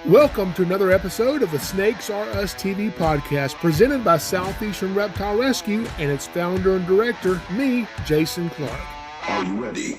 Welcome to another episode of the Snakes Are Us TV podcast, presented by Southeastern Reptile Rescue and its founder and director, me, Jason Clark. Are you ready?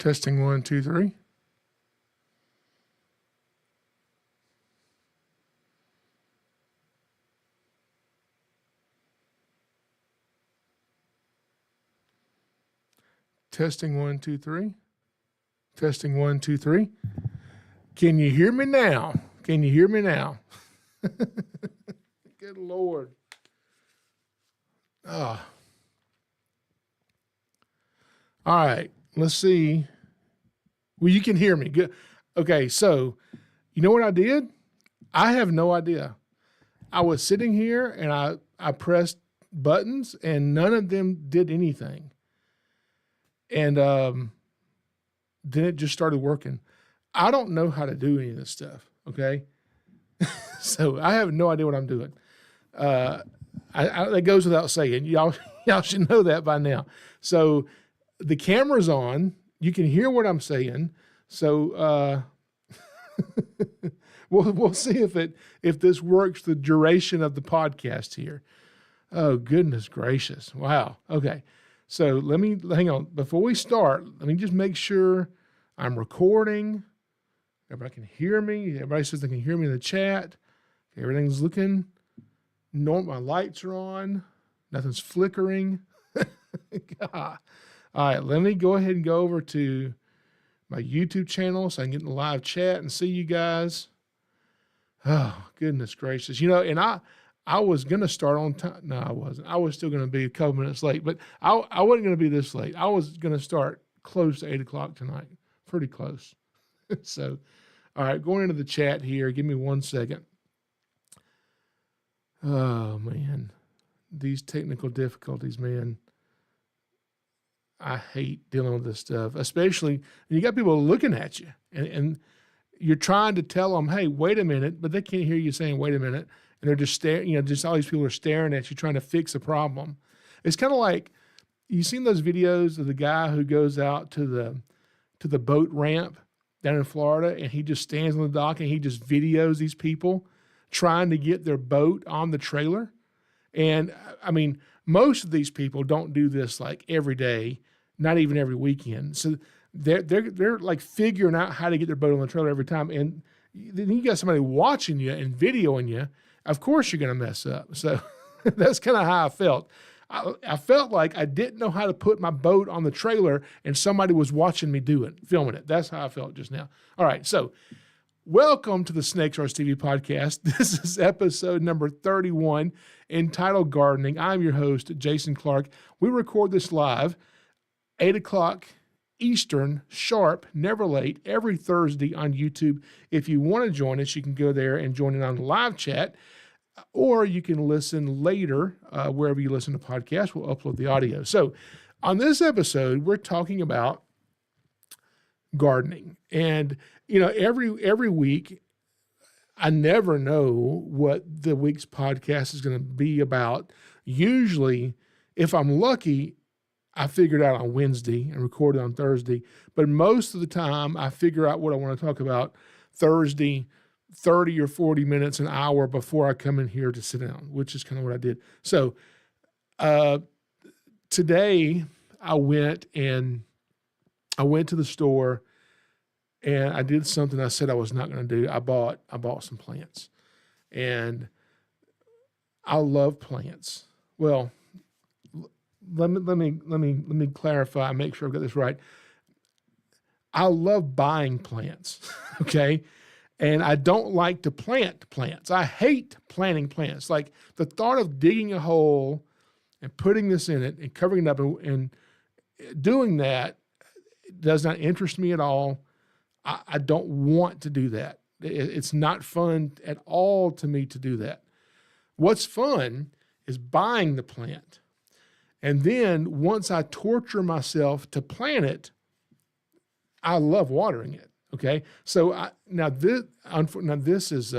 Testing 1, 2, 3. Testing 1, 2, 3. Testing 1, 2, 3. Can you hear me now? Can you hear me now? Good Lord. Ah. All right. Let's see. Well, you can hear me. Good. Okay. So, you know what I did? I have no idea. I was sitting here and I pressed buttons and none of them did anything. And then it just started working. I don't know how to do any of this stuff. Okay. So I have no idea what I'm doing. That goes without saying. Y'all should know that by now. So the camera's on. You can hear what I'm saying. So we'll see if this works the duration of the podcast here. Oh, goodness gracious. Wow. Okay. So hang on. Before we start, let me just make sure I'm recording. Everybody can hear me. Everybody says they can hear me in the chat. Everything's looking normal. My lights are on. Nothing's flickering. God. All right, let me go ahead and go over to my YouTube channel so I can get in the live chat and see you guys. Oh, goodness gracious. And I was going to start on time. No, I wasn't. I was still going to be a couple minutes late, but I wasn't going to be this late. I was going to start close to 8 o'clock tonight. Pretty close. So, all right, going into the chat here. Give me 1 second. Oh, man. These technical difficulties, man. I hate dealing with this stuff, especially when you got people looking at you and you're trying to tell them, hey, wait a minute, but they can't hear you saying, wait a minute. And they're just staring, just all these people are staring at you trying to fix a problem. It's kind of like, you've seen those videos of the guy who goes out to the boat ramp down in Florida and he just stands on the dock and he just videos these people trying to get their boat on the trailer. And I mean, most of these people don't do this like every day, not even every weekend. So they're like figuring out how to get their boat on the trailer every time. And then you got somebody watching you and videoing you. Of course you're going to mess up. So that's kind of how I felt. I felt like I didn't know how to put my boat on the trailer and somebody was watching me do it, filming it. That's how I felt just now. All right. So welcome to the SnakesAreUsTV Podcast. This is episode number 31 entitled Gardening. I'm your host, Jason Clark. We record this live 8 o'clock Eastern, sharp, never late, every Thursday on YouTube. If you want to join us, you can go there and join in on the live chat, or you can listen later wherever you listen to podcasts. We'll upload the audio. So on this episode, we're talking about gardening. And, every week, I never know what the week's podcast is going to be about. Usually, if I'm lucky, I figure it out on Wednesday and record it on Thursday. But most of the time, I figure out what I want to talk about Thursday, 30 or 40 minutes, an hour before I come in here to sit down, which is kind of what I did. So today, I went to the store and I did something I said I was not going to do. I bought some plants, and I love plants. Well, let me clarify and make sure I've got this right. I love buying plants, okay? And I don't like to plant plants. I hate planting plants. Like the thought of digging a hole and putting this in it and covering it up and doing that does not interest me at all. I don't want to do that. It's not fun at all to me to do that. What's fun is buying the plant. And then once I torture myself to plant it, I love watering it. Okay. So this is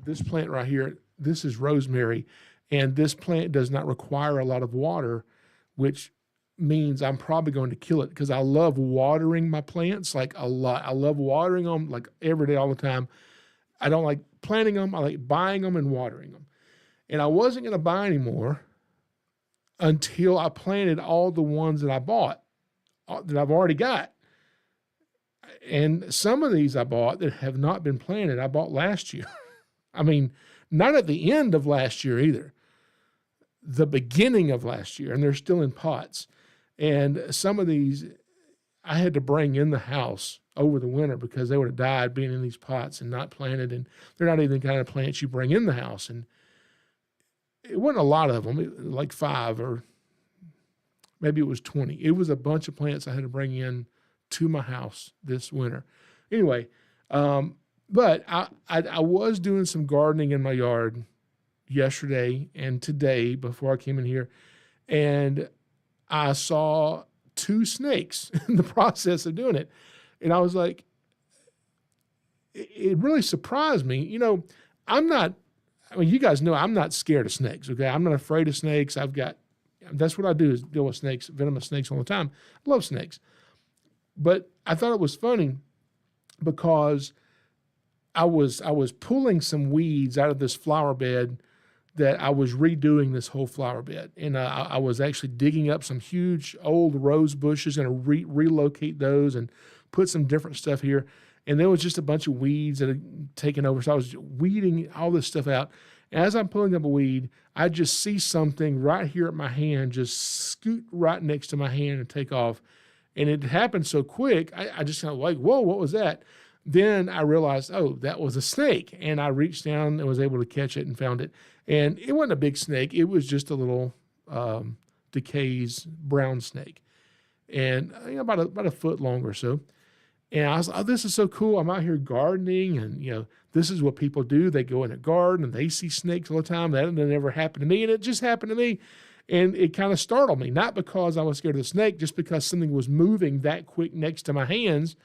this plant right here. This is rosemary, and this plant does not require a lot of water, which means I'm probably going to kill it because I love watering my plants like a lot. I love watering them like every day, all the time. I don't like planting them. I like buying them and watering them. And I wasn't going to buy any more until I planted all the ones that I bought. that I've already got. And some of these I bought that have not been planted, I bought last year. I mean, not at the end of last year either, the beginning of last year, and they're still in pots. And some of these I had to bring in the house over the winter because they would have died being in these pots and not planted. And they're not even the kind of plants you bring in the house. And it wasn't a lot of them, like 5 or maybe it was 20. It was a bunch of plants I had to bring in to my house this winter. Anyway, but I was doing some gardening in my yard yesterday and today before I came in here, and I saw 2 snakes in the process of doing it. And I was like, it really surprised me. You know, you guys know I'm not scared of snakes, okay? I'm not afraid of snakes. That's what I do is deal with snakes, venomous snakes all the time. I love snakes. But I thought it was funny because I was pulling some weeds out of this flower bed that I was redoing this whole flower bed. And I was actually digging up some huge old rose bushes, going to relocate those and put some different stuff here. And there was just a bunch of weeds that had taken over. So I was weeding all this stuff out. As I'm pulling up a weed, I just see something right here at my hand just scoot right next to my hand and take off. And it happened so quick, I just kind of like, whoa, what was that? Then I realized, oh, that was a snake. And I reached down and was able to catch it and found it. And it wasn't a big snake. It was just a little Decay's brown snake. And about a foot long or so. And I was like, oh, this is so cool. I'm out here gardening, and, this is what people do. They go in a garden, and they see snakes all the time. That never happened to me, and it just happened to me. And it kind of startled me, not because I was scared of the snake, just because something was moving that quick next to my hands.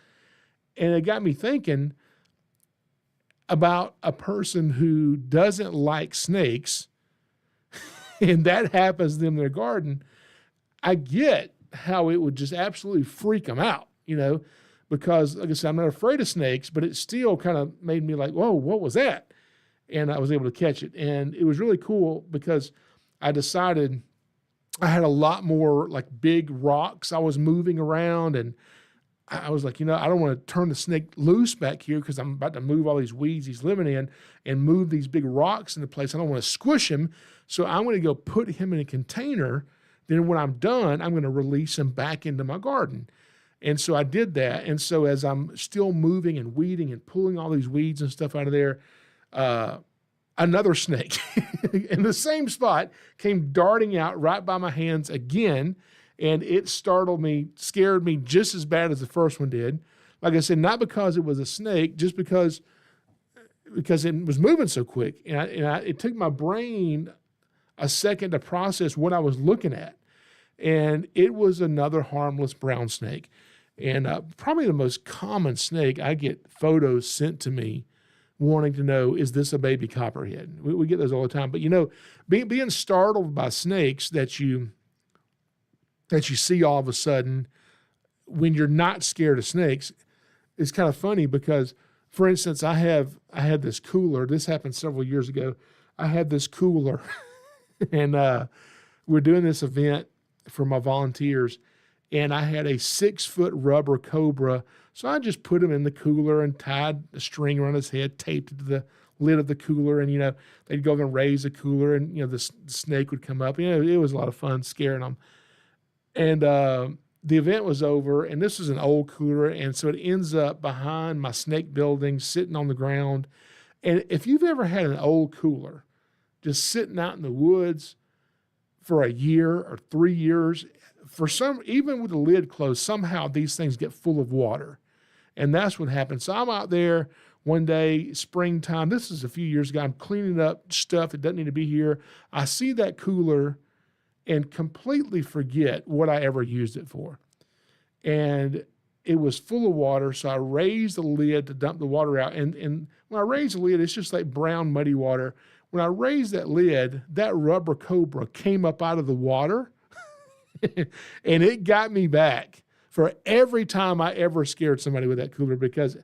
And it got me thinking about a person who doesn't like snakes, and that happens to them in their garden. I get how it would just absolutely freak them out, because, like I said, I'm not afraid of snakes, but it still kind of made me like, whoa, what was that? And I was able to catch it. And it was really cool because I decided I had a lot more like big rocks I was moving around. And I was like, I don't want to turn the snake loose back here because I'm about to move all these weeds he's living in and move these big rocks into place. I don't want to squish him. So I'm going to go put him in a container. Then when I'm done, I'm going to release him back into my garden. And so I did that. And so as I'm still moving and weeding and pulling all these weeds and stuff out of there, another snake in the same spot came darting out right by my hands again. And it startled me, scared me just as bad as the first one did. Like I said, not because it was a snake, just because it was moving so quick. And it took my brain a second to process what I was looking at. And it was another harmless brown snake. And probably the most common snake, I get photos sent to me wanting to know, is this a baby copperhead? We get those all the time. But, being startled by snakes that you see all of a sudden when you're not scared of snakes is kind of funny because, for instance, I had this cooler. This happened several years ago. I had this cooler, and we're doing this event for my volunteers, and I had a 6-foot rubber cobra. So I just put him in the cooler and tied a string around his head, taped it to the lid of the cooler, and, they'd go over and raise the cooler, and, the snake would come up. It was a lot of fun scaring them. And the event was over, and this was an old cooler, and so it ends up behind my snake building, sitting on the ground. And if you've ever had an old cooler just sitting out in the woods for a year or 3 years, even with the lid closed, somehow these things get full of water. And that's what happened. So I'm out there one day, springtime. This is a few years ago. I'm cleaning up stuff that doesn't need to be here. I see that cooler and completely forget what I ever used it for. And it was full of water, so I raised the lid to dump the water out. And when I raised the lid, it's just like brown, muddy water. When I raised that lid, that rubber cobra came up out of the water, and it got me back for every time I ever scared somebody with that cooler, because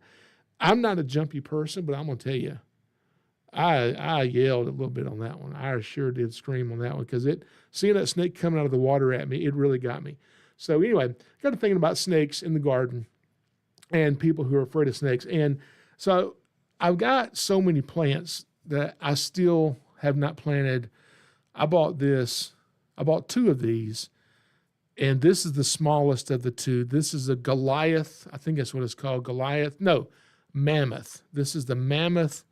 I'm not a jumpy person, but I'm going to tell you, I yelled a little bit on that one. I sure did scream on that one because seeing that snake coming out of the water at me, it really got me. So anyway, got to thinking about snakes in the garden and people who are afraid of snakes. And so I've got so many plants that I still have not planted. I bought two of these, and this is the smallest of the two. This is a Goliath. I think that's what it's called. Goliath. No, mammoth. This is the mammoth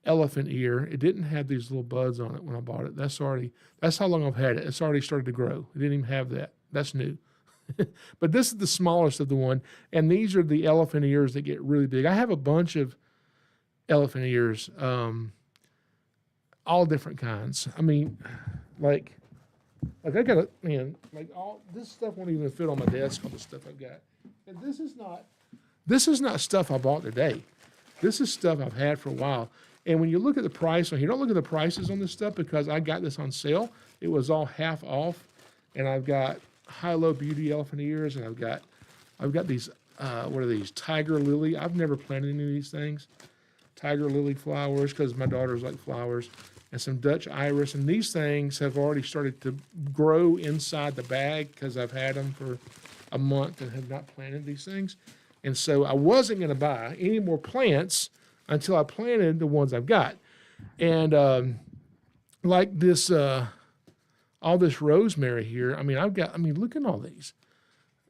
elephant ear. It didn't have these little buds on it when I bought it. That's how long I've had it. It's already started to grow. It didn't even have that. That's new. But this is the smallest of the one, and these are the elephant ears that get really big. I have a bunch of elephant ears, all different kinds. I mean, like I got all this stuff won't even fit on my desk, all the stuff I've got. And this is not stuff I bought today. This is stuff I've had for a while. And when you look at the price on here, don't look at the prices on this stuff because I got this on sale. It was all half off, and I've got high-low beauty elephant ears, and I've got these, what are these, tiger lily. I've never planted any of these things. Tiger lily flowers because my daughters like flowers, and some Dutch iris. And these things have already started to grow inside the bag because I've had them for a month and have not planted these things. And so I wasn't going to buy any more plants until I planted the ones I've got. And like this, all this rosemary here, look at all these.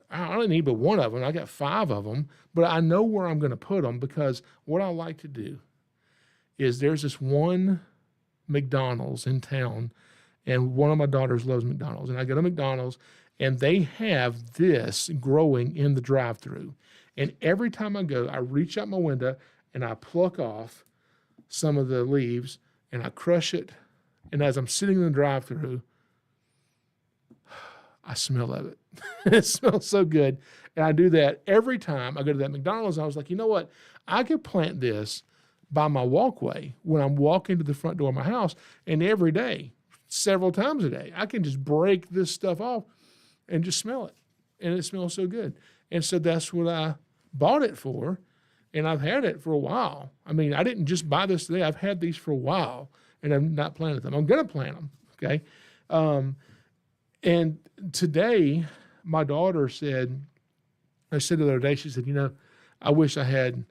I only need but one of them. I got 5 of them, but I know where I'm going to put them because what I like to do is there's this one McDonald's in town, and one of my daughters loves McDonald's, and I go to McDonald's, and they have this growing in the drive-thru. And every time I go, I reach out my window, and I pluck off some of the leaves, and I crush it, and as I'm sitting in the drive-thru, I smell of it. It smells so good. And I do that every time I go to that McDonald's. I was like, you know what? I could plant this by my walkway when I'm walking to the front door of my house. And every day, several times a day, I can just break this stuff off and just smell it. And it smells so good. And so that's what I bought it for. And I've had it for a while. I mean, I didn't just buy this today. I've had these for a while, and I've not planted them. I'm going to plant them, okay? And today, my daughter said the other day, she said, I wish I had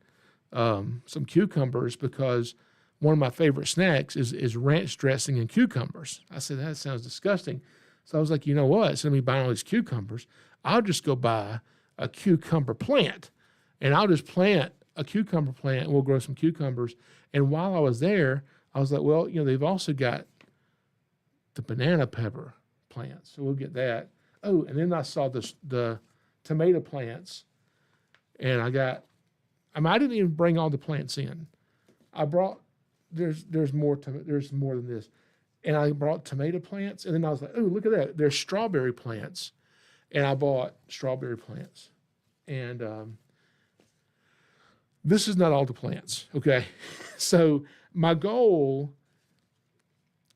some cucumbers because one of my favorite snacks is ranch dressing and cucumbers. I said, that sounds disgusting. So I was like, you know what? Instead of me buying all these cucumbers, I'll just go buy a cucumber plant, and I'll just plant a cucumber plant, and we'll grow some cucumbers. And while I was there, I was like, well, they've also got the banana pepper plants, so we'll get that. Oh, and then I saw the tomato plants, and I didn't even bring all the plants in. I brought there's more than this, and I brought tomato plants, and then I was like, oh, look at that, there's strawberry plants, and I bought strawberry plants, and this is not all the plants, okay? So my goal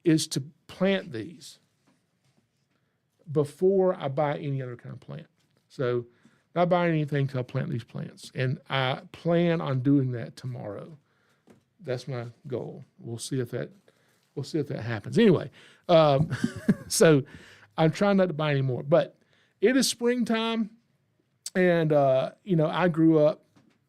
is to plant these before I buy any other kind of plant. So not buying anything till I plant these plants. And I plan on doing that tomorrow. That's my goal. We'll see if that happens. Anyway, so I'm trying not to buy any more. But it is springtime, and I grew up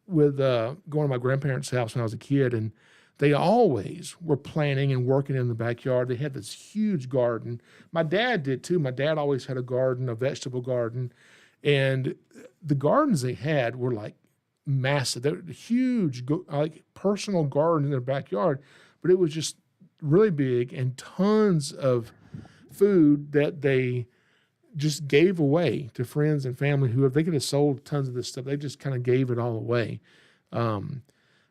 with going to my grandparents' house when I was a kid, and they always were planting and working in the backyard. They had this huge garden. My dad did too. My dad always had a garden, a vegetable garden, and the gardens they had were like massive. They were huge, like personal garden in their backyard, but it was just really big and tons of food that they just gave away to friends and family who, if they could have sold tons of this stuff, they just kind of gave it all away.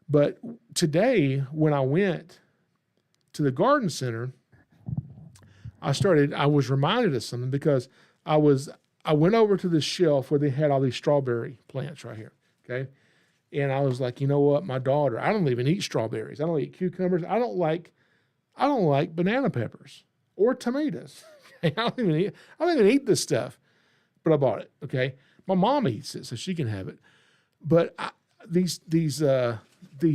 But today, when I went to the garden center, I was reminded of something because I went over to this shelf where they had all these strawberry plants right here, okay? And I was like, you know what, my daughter, I don't even eat strawberries. I don't eat cucumbers. I don't like banana peppers or tomatoes. I don't even eat this stuff, but I bought it. Okay, my mom eats it, so she can have it. But these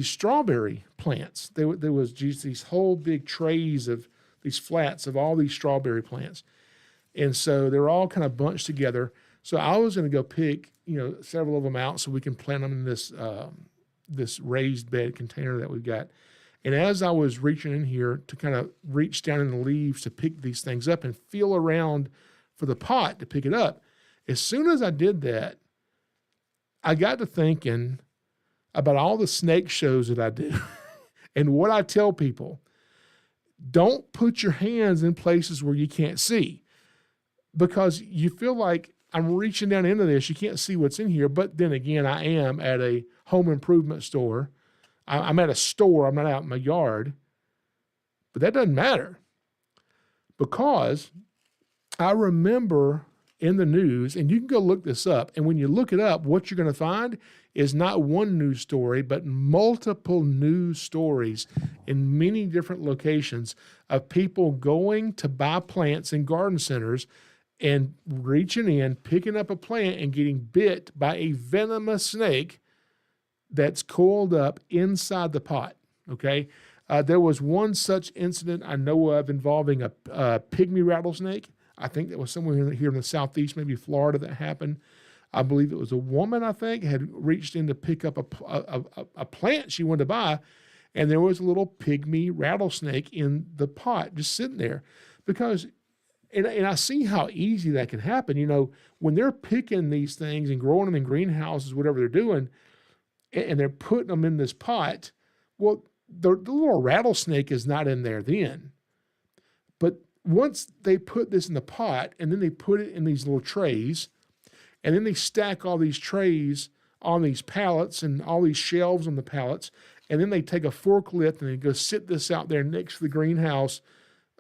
strawberry plants, there was just these whole big trays of these flats of all these strawberry plants, and so they're all kind of bunched together. So I was going to go pick, several of them out so we can plant them in this raised bed container that we've got. And as I was reaching in here to kind of reach down in the leaves to pick these things up and feel around for the pot to pick it up, as soon as I did that, I got to thinking about all the snake shows that I do and what I tell people. Don't put your hands in places where you can't see, because you feel like I'm reaching down into this. You can't see what's in here. But then again, I am at a home improvement store. I'm at a store. I'm not out in my yard. But that doesn't matter, because I remember in the news, and you can go look this up, and when you look it up, what you're going to find is not one news story, but multiple news stories in many different locations of people going to buy plants in garden centers and reaching in, picking up a plant and getting bit by a venomous snake that's coiled up inside the pot, okay? There was one such incident I know of involving a pygmy rattlesnake. I think that was somewhere here in the southeast, maybe Florida, that happened. I believe it was a woman, I think, had reached in to pick up a plant she wanted to buy, and there was a little pygmy rattlesnake in the pot just sitting there. Because, and I see how easy that can happen. When they're picking these things and growing them in greenhouses, whatever they're doing, and they're putting them in this pot, well, the little rattlesnake is not in there then. But once they put this in the pot, and then they put it in these little trays, and then they stack all these trays on these pallets and all these shelves on the pallets, and then they take a forklift and they go sit this out there next to the greenhouse,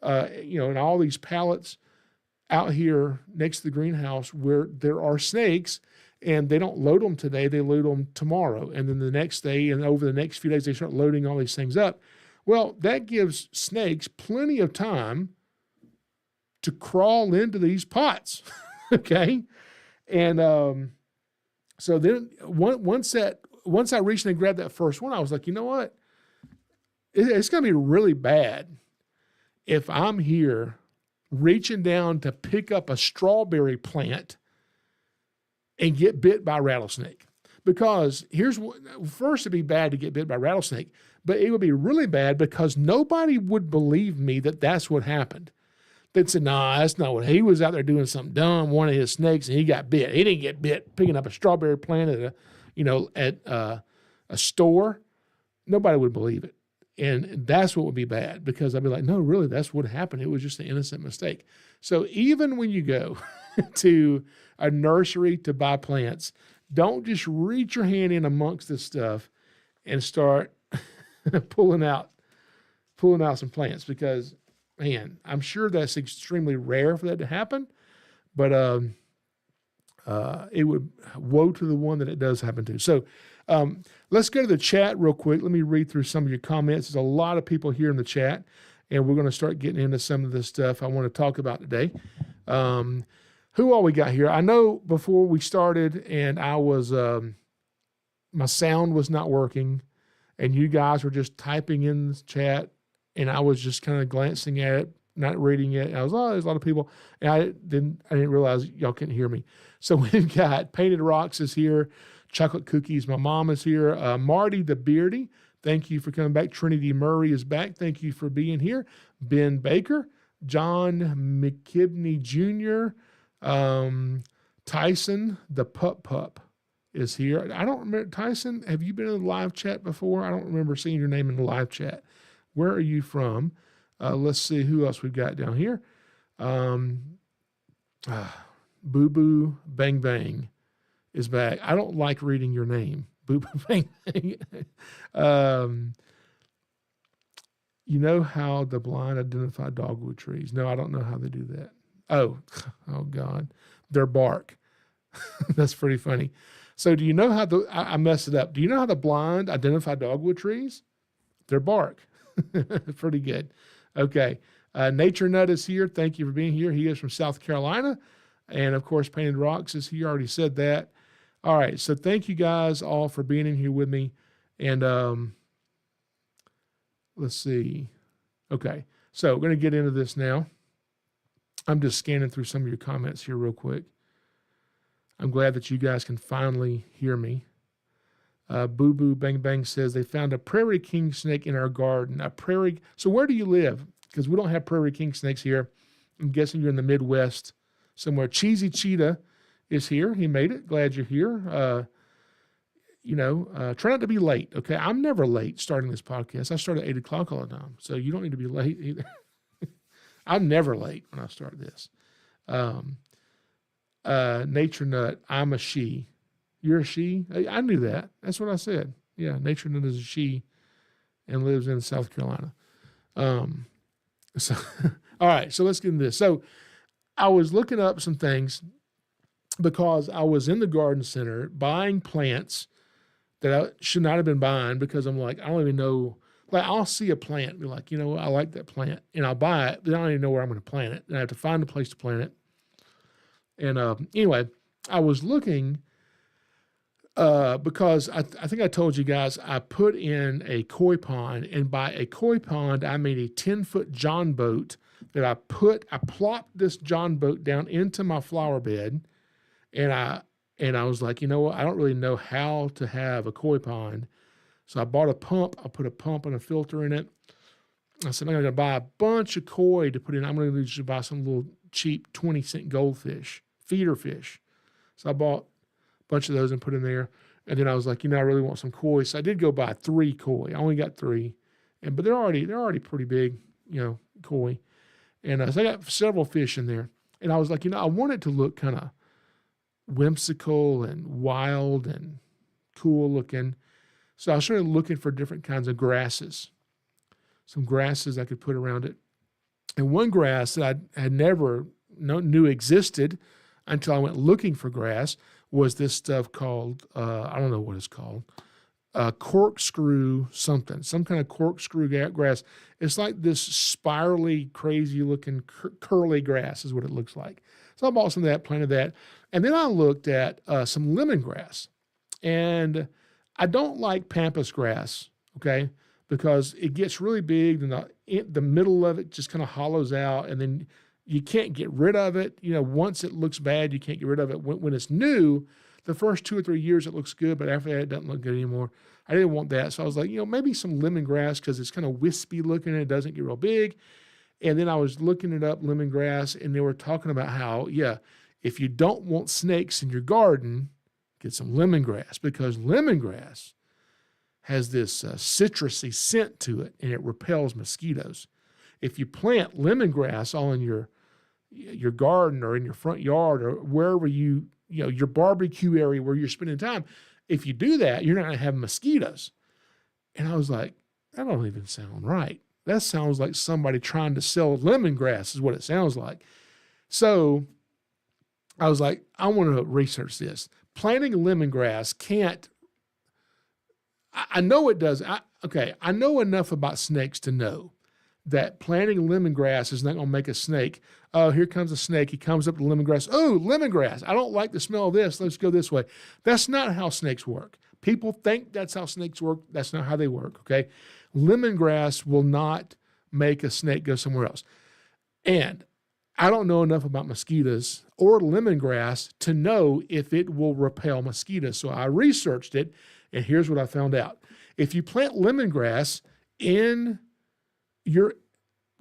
and all these pallets out here next to the greenhouse where there are snakes, and they don't load them today, they load them tomorrow. And then the next day and over the next few days, they start loading all these things up. Well, that gives snakes plenty of time to crawl into these pots, okay? And so then once I reached in and grabbed that first one, I was like, you know what? It's going to be really bad if I'm here reaching down to pick up a strawberry plant and get bit by a rattlesnake. Because first, it'd be bad to get bit by a rattlesnake, but it would be really bad because nobody would believe me that that's what happened. They'd say, nah, that's not what, he was out there doing something dumb, one of his snakes, and he got bit. He didn't get bit picking up a strawberry plant at a store. Nobody would believe it. And that's what would be bad, because I'd be like, no, really, that's what happened. It was just an innocent mistake. So even when you go to a nursery to buy plants, don't just reach your hand in amongst this stuff and start pulling out some plants, because, man, I'm sure that's extremely rare for that to happen, but it would woe to the one that it does happen to. So let's go to the chat real quick. Let me read through some of your comments. There's a lot of people here in the chat, and we're going to start getting into some of this stuff I want to talk about today. Who all we got here? I know before we started, and I was my sound was not working, and you guys were just typing in the chat, and I was just kind of glancing at it, not reading it. And I was, there's a lot of people, and I didn't realize y'all couldn't hear me. So we've got Painted Rocks is here, Chocolate Cookies. My mom is here. Marty the Beardy, thank you for coming back. Trinity Murray is back. Thank you for being here. Ben Baker, John McKibney Jr., Tyson the Pup is here. I don't remember, Tyson, have you been in the live chat before? I don't remember seeing your name in the live chat. Where are you from? Let's see who else we've got down here. Boo Boo Bang Bang is back. I don't like reading your name. Boo Boo Bang Bang. You know how the blind identify dogwood trees? No, I don't know how they do that. Oh God. Their bark. That's pretty funny. So do you know how I messed it up. Do you know how the blind identify dogwood trees? Their bark. Pretty good. Okay. Nature Nut is here. Thank you for being here. He is from South Carolina. And of course, Painted Rocks is here. I already said that. All right. So thank you guys all for being in here with me. And let's see. Okay. So we're going to get into this now. I'm just scanning through some of your comments here real quick. I'm glad that you guys can finally hear me. Boo Boo Bang Bang says they found a prairie king snake in our garden. So where do you live? Because we don't have prairie king snakes here. I'm guessing you're in the Midwest somewhere. Cheesy Cheetah is here. He made it. Glad you're here. Try not to be late, okay? I'm never late starting this podcast. I start at 8 o'clock all the time, so you don't need to be late either. I'm never late when I start this. Nature Nut, I'm a she. You're a she? I knew that. That's what I said. Yeah, Nature Nut is a she and lives in South Carolina. So, all right, so let's get into this. So I was looking up some things because I was in the garden center buying plants that I should not have been buying because I'm like, I don't even know. Like, I'll see a plant and be like, I like that plant, and I'll buy it, but I don't even know where I'm going to plant it. And I have to find a place to plant it. And anyway, I was looking because I think I told you guys I put in a koi pond, and by a koi pond, I mean a 10-foot John boat that I plopped this John boat down into my flower bed, and I was like, I don't really know how to have a koi pond. So I bought a pump. I put a pump and a filter in it. I said, I'm going to buy a bunch of koi to put in. I'm going to just buy some little cheap 20-cent goldfish, feeder fish. So I bought a bunch of those and put in there. And then I was like, I really want some koi. So I did go buy 3 koi. I only got 3. But they're already pretty big, koi. And so I got several fish in there. And I was like, I want it to look kind of whimsical and wild and cool looking. So I started looking for different kinds of grasses, some grasses I could put around it. And one grass that I had never knew existed until I went looking for grass was this stuff called, I don't know what it's called, corkscrew something, some kind of corkscrew grass. It's like this spirally, crazy looking curly grass is what it looks like. So I bought some of that, planted that. And then I looked at some lemongrass. And I don't like pampas grass, okay, because it gets really big and the middle of it just kind of hollows out, and then you can't get rid of it. Once it looks bad, you can't get rid of it. When it's new, the first 2 or 3 years it looks good, but after that it doesn't look good anymore. I didn't want that, so I was like, maybe some lemongrass because it's kind of wispy looking and it doesn't get real big. And then I was looking it up, lemongrass, and they were talking about how, if you don't want snakes in your garden, get some lemongrass, because lemongrass has this citrusy scent to it, and it repels mosquitoes. If you plant lemongrass all in your garden or in your front yard or wherever your barbecue area where you're spending time, if you do that, you're not going to have mosquitoes. And I was like, that don't even sound right. That sounds like somebody trying to sell lemongrass is what it sounds like. So I was like, I want to research this. Planting lemongrass can't, I know it does. I know enough about snakes to know that planting lemongrass is not going to make a snake. Oh, here comes a snake. He comes up to lemongrass. Oh, lemongrass. I don't like the smell of this. Let's go this way. That's not how snakes work. People think that's how snakes work. That's not how they work, okay? Lemongrass will not make a snake go somewhere else. And I don't know enough about mosquitoes or lemongrass to know if it will repel mosquitoes. So I researched it, and here's what I found out. If you plant lemongrass in your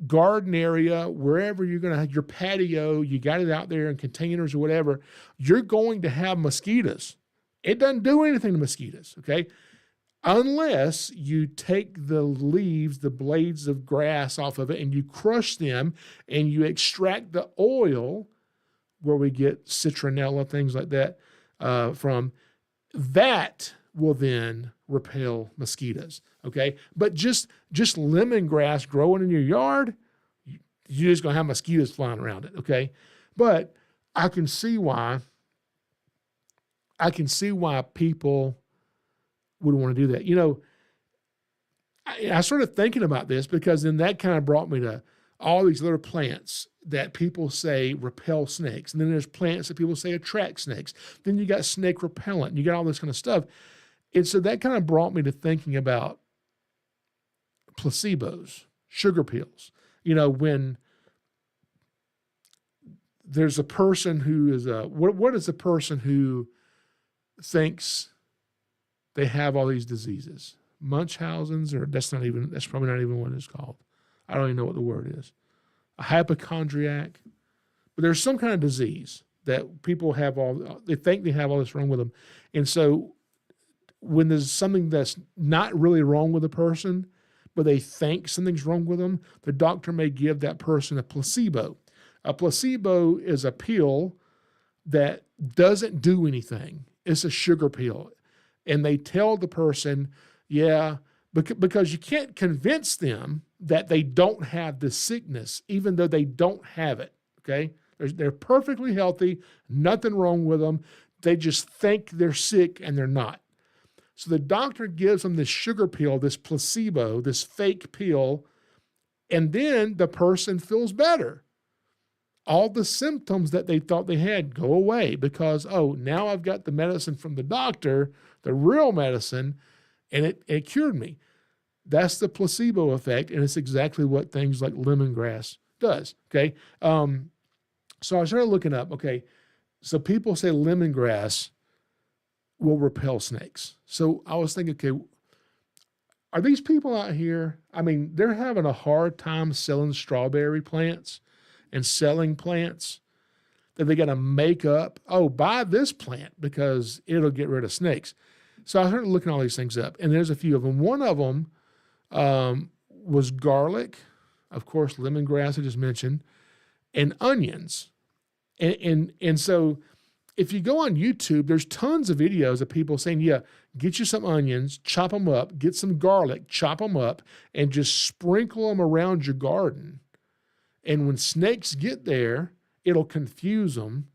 garden area, wherever you're going to have your patio, you got it out there in containers or whatever, you're going to have mosquitoes. It doesn't do anything to mosquitoes, okay? Unless you take the leaves, the blades of grass off of it, and you crush them and you extract the oil where we get citronella, things like that from, that will then repel mosquitoes, okay? But just lemongrass growing in your yard, you're just going to have mosquitoes flying around it, okay? But I can see why people would want to do that. I started thinking about this because then that kind of brought me to all these little plants that people say repel snakes. And then there's plants that people say attract snakes. Then you got snake repellent, and you got all this kind of stuff. And so that kind of brought me to thinking about placebos, sugar pills. When there's a person who is what is a person who thinks they have all these diseases? Munchausen's, or that's probably not even what it's called. I don't even know what the word is. A hypochondriac. But there's some kind of disease that people they think they have all this wrong with them. And so when there's something that's not really wrong with a person, but they think something's wrong with them, the doctor may give that person a placebo. A placebo is a pill that doesn't do anything. It's a sugar pill. And they tell the person, yeah, because you can't convince them that they don't have the sickness, even though they don't have it, okay? They're perfectly healthy, nothing wrong with them. They just think they're sick and they're not. So the doctor gives them this sugar pill, this placebo, this fake pill, and then the person feels better. All the symptoms that they thought they had go away because, now I've got the medicine from the doctor, the real medicine, and it cured me. That's the placebo effect, and it's exactly what things like lemongrass does, okay? So I started looking up, okay, so people say lemongrass will repel snakes. So I was thinking, okay, are these people out here, I mean, they're having a hard time selling strawberry plants and selling plants that they got to make up, buy this plant because it'll get rid of snakes. So I started looking all these things up, and there's a few of them. One of them was garlic, of course, lemongrass I just mentioned, and onions. And so if you go on YouTube, there's tons of videos of people saying, yeah, get you some onions, chop them up, get some garlic, chop them up, and just sprinkle them around your garden. And when snakes get there, it'll confuse them,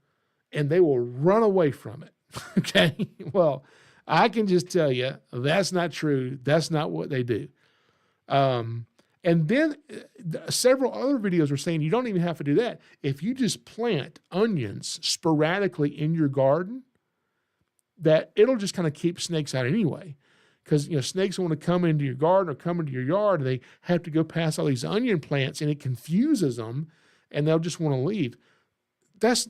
and they will run away from it, okay? Well, I can just tell you that's not true. That's not what they do. And then several other videos were saying you don't even have to do that. If you just plant onions sporadically in your garden, that it'll just kind of keep snakes out anyway. Because, snakes want to come into your garden or come into your yard, and they have to go past all these onion plants, and it confuses them, and they'll just want to leave. That's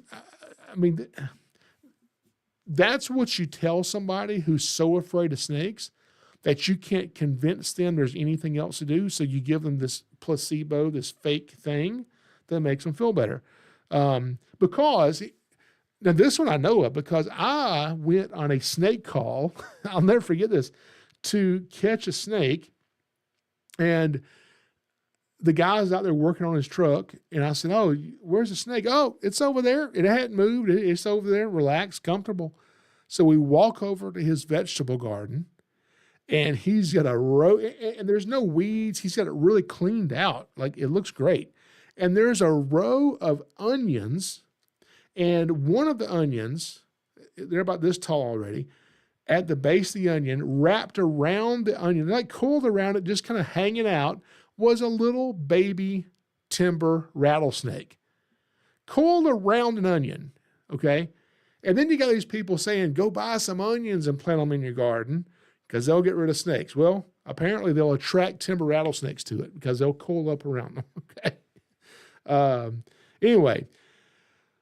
what you tell somebody who's so afraid of snakes that you can't convince them there's anything else to do. So you give them this placebo, this fake thing that makes them feel better. Because, now this one I know of, because I went on a snake call, I'll never forget this, to catch a snake. And the guy's out there working on his truck. And I said, where's the snake? Oh, it's over there. It hadn't moved. It's over there, relaxed, comfortable. So we walk over to his vegetable garden. And he's got a row, and there's no weeds. He's got it really cleaned out. Like, it looks great. And there's a row of onions, and one of the onions, they're about this tall already, at the base of the onion, wrapped around the onion, like coiled around it, just kind of hanging out, was a little baby timber rattlesnake. Coiled around an onion, okay? And then you got these people saying, go buy some onions and plant them in your garden, because they'll get rid of snakes. Well, apparently they'll attract timber rattlesnakes to it because they'll coil up around them, okay? Anyway,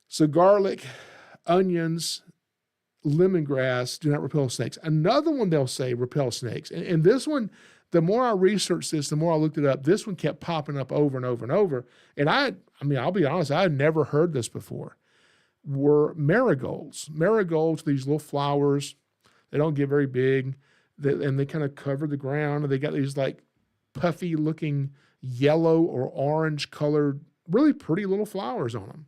so garlic, onions, lemongrass do not repel snakes. Another one they'll say repel snakes. And this one, the more I researched this, the more I looked it up, this one kept popping up over and over and over. And I'll be honest, I had never heard this before, were marigolds. Marigolds, these little flowers, they don't get very big. And they kind of cover the ground, and they got these like puffy looking yellow or orange colored, really pretty little flowers on them.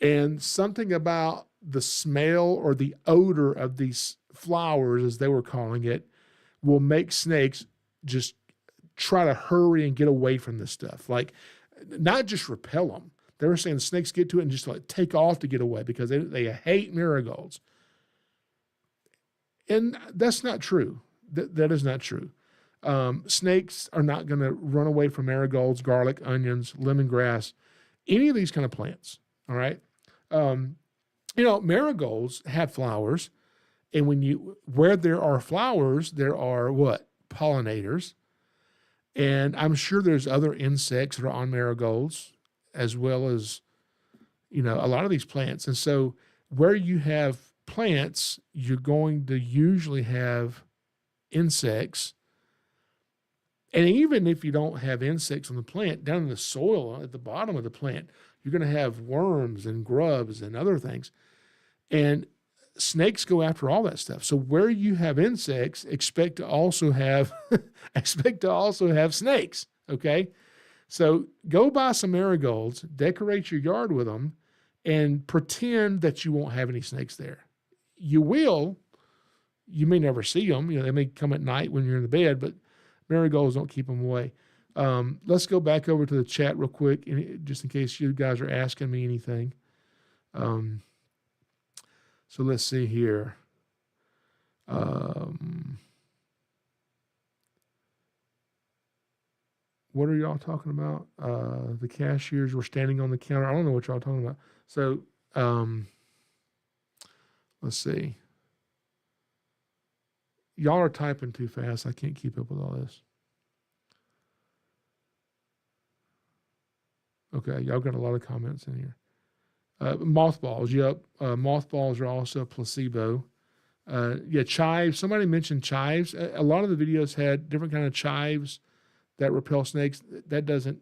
And something about the smell or the odor of these flowers, as they were calling it, will make snakes just try to hurry and get away from this stuff. Like, not just repel them. They were saying snakes get to it and just like take off to get away because they hate marigolds. And that's not true. That is not true. Snakes are not going to run away from marigolds, garlic, onions, lemongrass, any of these kind of plants. All right. Marigolds have flowers, and where there are flowers, there are what? Pollinators. And I'm sure there's other insects that are on marigolds, as well as, a lot of these plants. And so where you have plants, you're going to usually have insects. And even if you don't have insects on the plant, down in the soil at the bottom of the plant, you're going to have worms and grubs and other things. And snakes go after all that stuff. So where you have insects, expect to also have snakes. Okay. So go buy some marigolds, decorate your yard with them, and pretend that you won't have any snakes there. You will. You may never see them. They may come at night when you're in the bed, but marigolds don't keep them away. Let's go back over to the chat real quick, just in case you guys are asking me anything. So let's see here. What are y'all talking about? The cashiers were standing on the counter. I don't know what y'all talking about. So let's see. Y'all are typing too fast. I can't keep up with all this. Okay, y'all got a lot of comments in here. Mothballs, yep. Mothballs are also a placebo. Chives. Somebody mentioned chives. A lot of the videos had different kind of chives that repel snakes. They're not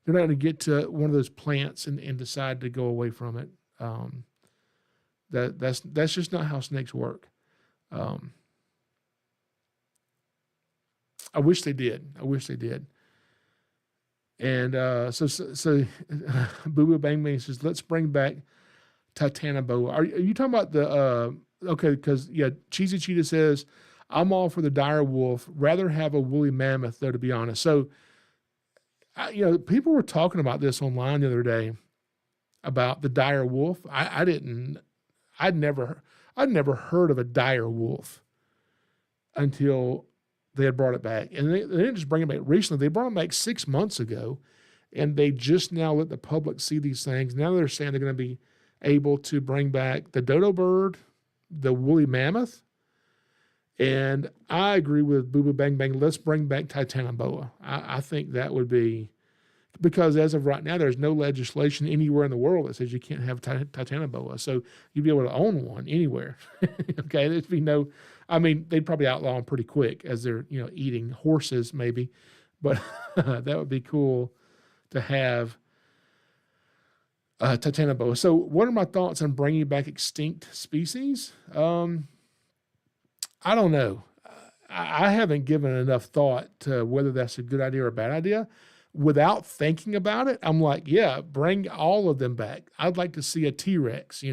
going to get to one of those plants and decide to go away from it. That's just not how snakes work. I wish they did. And so Boo Boo Bang Bang says, let's bring back Titanoboa. Are you talking about the, okay, because, Cheesy Cheetah says, I'm all for the dire wolf. Rather have a woolly mammoth, though, to be honest. So, people were talking about this online the other day about the dire wolf. I'd never heard of a dire wolf until they had brought it back. And they didn't just bring it back recently. They brought it back 6 months ago, and they just now let the public see these things. Now they're saying they're going to be able to bring back the dodo bird, the woolly mammoth. And I agree with Boo Boo Bang Bang. Let's bring back Titanoboa. I think that would be, because as of right now, there's no legislation anywhere in the world that says you can't have Titanoboa. So you'd be able to own one anywhere. Okay, there'd be no, they'd probably outlaw them pretty quick as they're, eating horses maybe. But that would be cool to have Titanoboa. So what are my thoughts on bringing back extinct species? I don't know. I haven't given enough thought to whether that's a good idea or a bad idea. Without thinking about it, I'm like, yeah, bring all of them back. I'd like to see a T-Rex,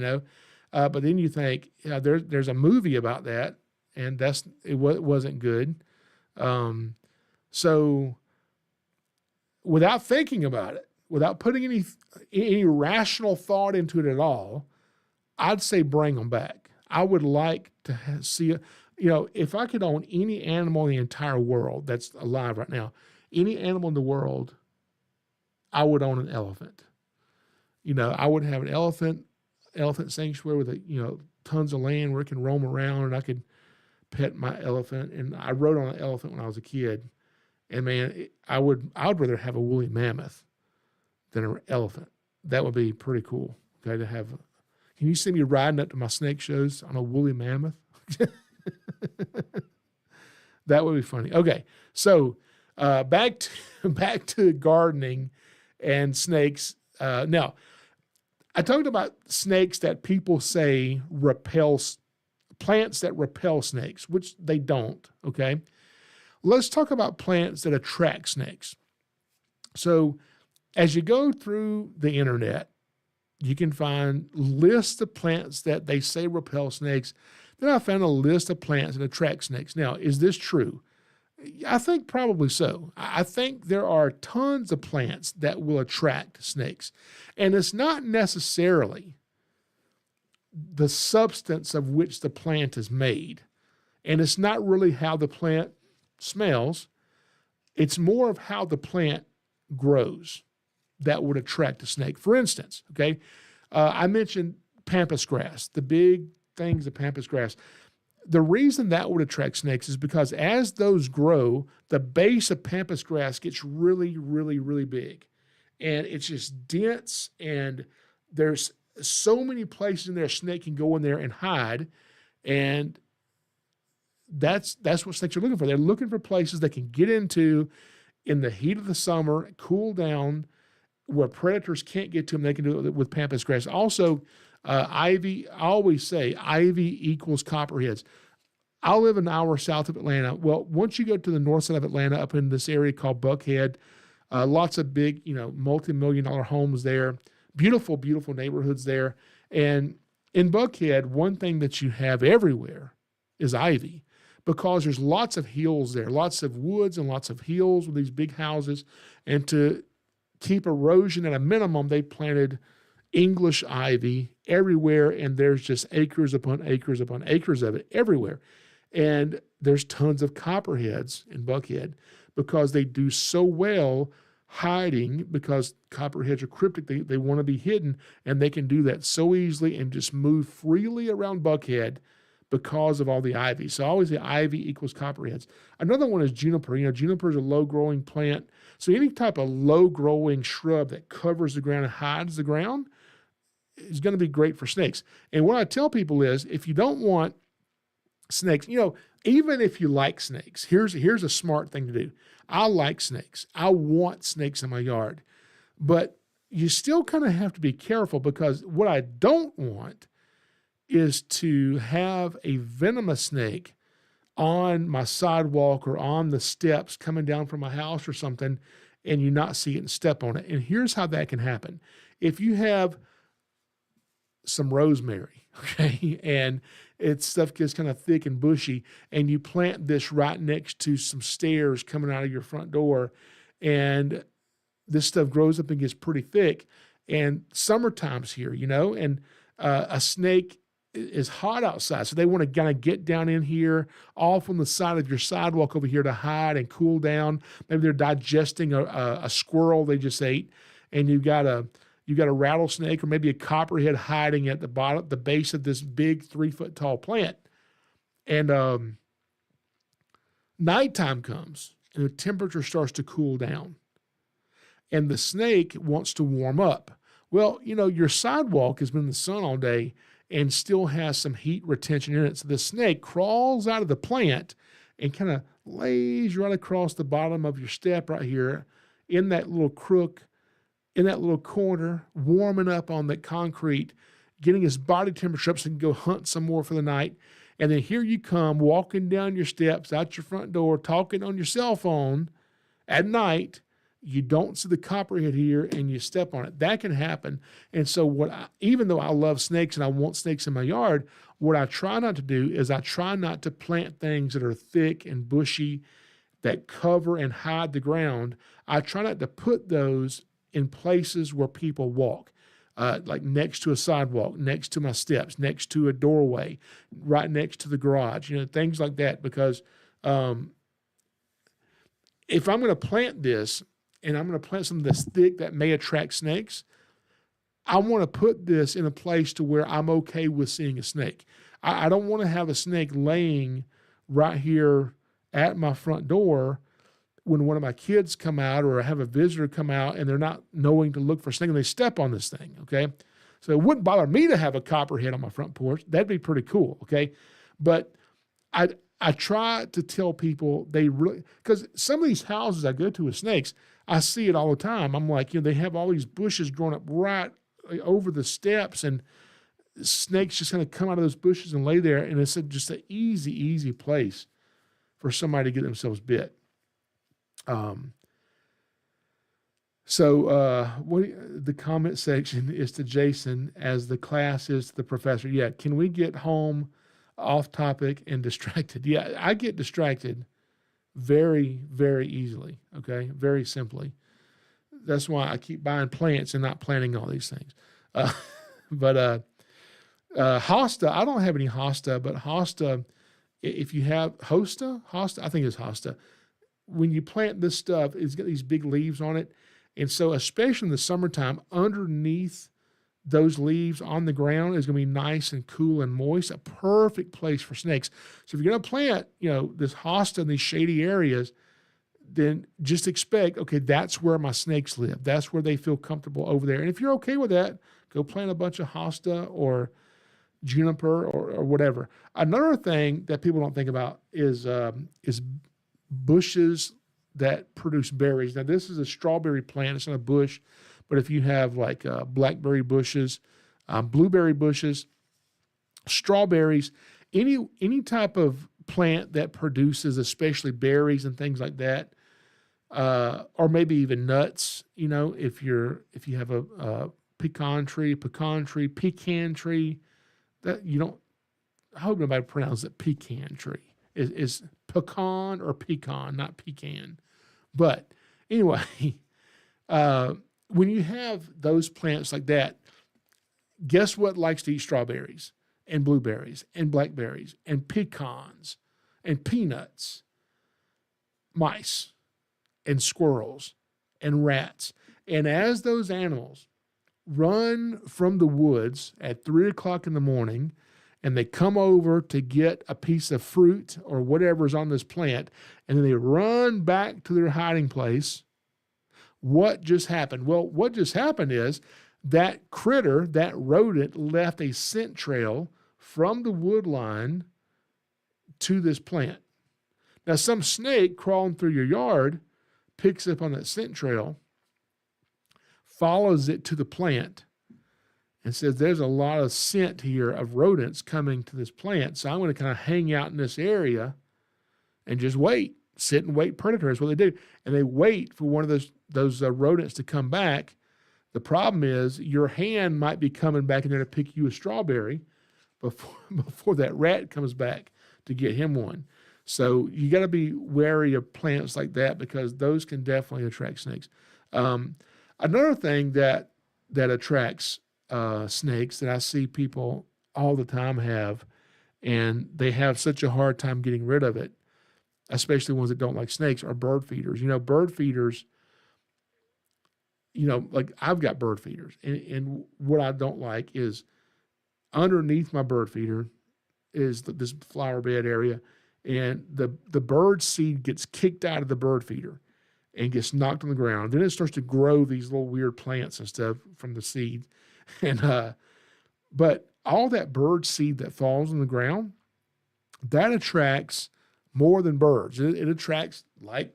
But then you think, there's a movie about that, and it wasn't good. So without thinking about it, without putting any rational thought into it at all, I'd say bring them back. I would like to see it. If I could own any animal in the entire world that's alive right now, any animal in the world, I would own an elephant. I would have an elephant sanctuary with tons of land where it can roam around, and I could pet my elephant. And I rode on an elephant when I was a kid, and man, I would rather have a woolly mammoth than an elephant. That would be pretty cool. Okay, to have. Can you see me riding up to my snake shows on a woolly mammoth? That would be funny. Okay, so back to gardening and snakes. Now, I talked about snakes that people say plants that repel snakes, which they don't. Okay, let's talk about plants that attract snakes. So, as you go through the internet, you can find lists of plants that they say repel snakes. Then I found a list of plants that attract snakes. Now, is this true? I think probably so. I think there are tons of plants that will attract snakes. And it's not necessarily the substance of which the plant is made. And it's not really how the plant smells. It's more of how the plant grows that would attract a snake. For instance, okay, I mentioned pampas grass, the big things of pampas grass. The reason that would attract snakes is because as those grow, the base of pampas grass gets really, really, really big. And it's just dense, and there's so many places in there a snake can go in there and hide, and that's what snakes are looking for. They're looking for places they can get into in the heat of the summer, cool down, where predators can't get to them. They can do it with pampas grass. Also, ivy, I always say ivy equals copperheads. I live an hour south of Atlanta. Well, once you go to the north side of Atlanta, up in this area called Buckhead, lots of big, multi-million-dollar homes there, beautiful, beautiful neighborhoods there. And in Buckhead, one thing that you have everywhere is ivy, because there's lots of hills there, lots of woods and lots of hills with these big houses. And to keep erosion at a minimum, they planted English ivy everywhere, and there's just acres upon acres upon acres of it everywhere. And there's tons of copperheads in Buckhead because they do so well hiding, because copperheads are cryptic. They want to be hidden, and they can do that so easily and just move freely around Buckhead because of all the ivy. So I always say ivy equals copperheads. Another one is juniper. Juniper is a low-growing plant. So any type of low-growing shrub that covers the ground and hides the ground is going to be great for snakes. And what I tell people is, if you don't want snakes, even if you like snakes, here's a smart thing to do. I like snakes. I want snakes in my yard. But you still kind of have to be careful, because what I don't want is to have a venomous snake on my sidewalk or on the steps coming down from my house or something, and you not see it and step on it. And here's how that can happen. If you have some rosemary, okay, and stuff gets kind of thick and bushy, and you plant this right next to some stairs coming out of your front door, and this stuff grows up and gets pretty thick, and summertime's here, and a snake is hot outside, so they want to kind of get down in here off on the side of your sidewalk over here to hide and cool down. Maybe they're digesting a squirrel they just ate, and you've got a rattlesnake or maybe a copperhead hiding at the base of this big 3-foot tall plant. And nighttime comes and the temperature starts to cool down, and the snake wants to warm up. Well, your sidewalk has been in the sun all day and still has some heat retention in it. So the snake crawls out of the plant and kind of lays right across the bottom of your step right here in that little crook, in that little corner, warming up on that concrete, getting his body temperature up so he can go hunt some more for the night. And then here you come walking down your steps out your front door, talking on your cell phone at night. You don't see the copperhead here, and you step on it. That can happen. And so even though I love snakes and I want snakes in my yard, what I try not to do is I try not to plant things that are thick and bushy that cover and hide the ground. I try not to put those in places where people walk, like next to a sidewalk, next to my steps, next to a doorway, right next to the garage, things like that. Because if I'm going to plant this, and I'm going to plant something that's thick that may attract snakes, I want to put this in a place to where I'm okay with seeing a snake. I don't want to have a snake laying right here at my front door when one of my kids come out, or I have a visitor come out and they're not knowing to look for a snake and they step on this thing, okay? So it wouldn't bother me to have a copperhead on my front porch. That'd be pretty cool, okay? But I try to tell people because some of these houses I go to with snakes, I see it all the time. I'm like, they have all these bushes growing up right over the steps, and snakes just kind of come out of those bushes and lay there, and it's just an easy, easy place for somebody to get themselves bit. The comment section is to Jason as the class is to the professor. Yeah, can we get home off topic and distracted? Yeah, I get distracted very, very easily, okay? Very simply. That's why I keep buying plants and not planting all these things. Hosta, I don't have any hosta, but hosta, if you have hosta, I think it's hosta. When you plant this stuff, it's got these big leaves on it. And so especially in the summertime, underneath those leaves on the ground is going to be nice and cool and moist, a perfect place for snakes. So if you're going to plant, this hosta in these shady areas, then just expect, okay, that's where my snakes live. That's where they feel comfortable over there. And if you're okay with that, go plant a bunch of hosta or juniper or whatever. Another thing that people don't think about is bushes that produce berries. Now, this is a strawberry plant. It's not a bush, but if you have like blackberry bushes, blueberry bushes, strawberries, any type of plant that produces especially berries and things like that, or maybe even nuts, if you have a pecan tree, that I hope nobody pronounces it pecan tree. It's pecan or pecan, not pecan. But anyway, when you have those plants like that, guess what likes to eat strawberries and blueberries and blackberries and pecans and peanuts? Mice and squirrels and rats. And as those animals run from the woods at 3 o'clock in the morning and they come over to get a piece of fruit or whatever's on this plant, and then they run back to their hiding place, what just happened? Well, what just happened is that critter, that rodent, left a scent trail from the wood line to this plant. Now, some snake crawling through your yard picks up on that scent trail, follows it to the plant, and says, there's a lot of scent here of rodents coming to this plant, so I'm going to kind of hang out in this area and just wait, sit and wait predators. What they do, and they wait for one of those rodents to come back. The problem is your hand might be coming back in there to pick you a strawberry before that rat comes back to get him one. So you got to be wary of plants like that because those can definitely attract snakes. Another thing that attracts snakes that I see people all the time have, and they have such a hard time getting rid of it, especially ones that don't like snakes, are bird feeders. Bird feeders, like I've got bird feeders, and what I don't like is underneath my bird feeder is this flower bed area, and the bird seed gets kicked out of the bird feeder and gets knocked on the ground. Then it starts to grow these little weird plants and stuff from the seed. And but all that bird seed that falls on the ground, that attracts more than birds. It attracts like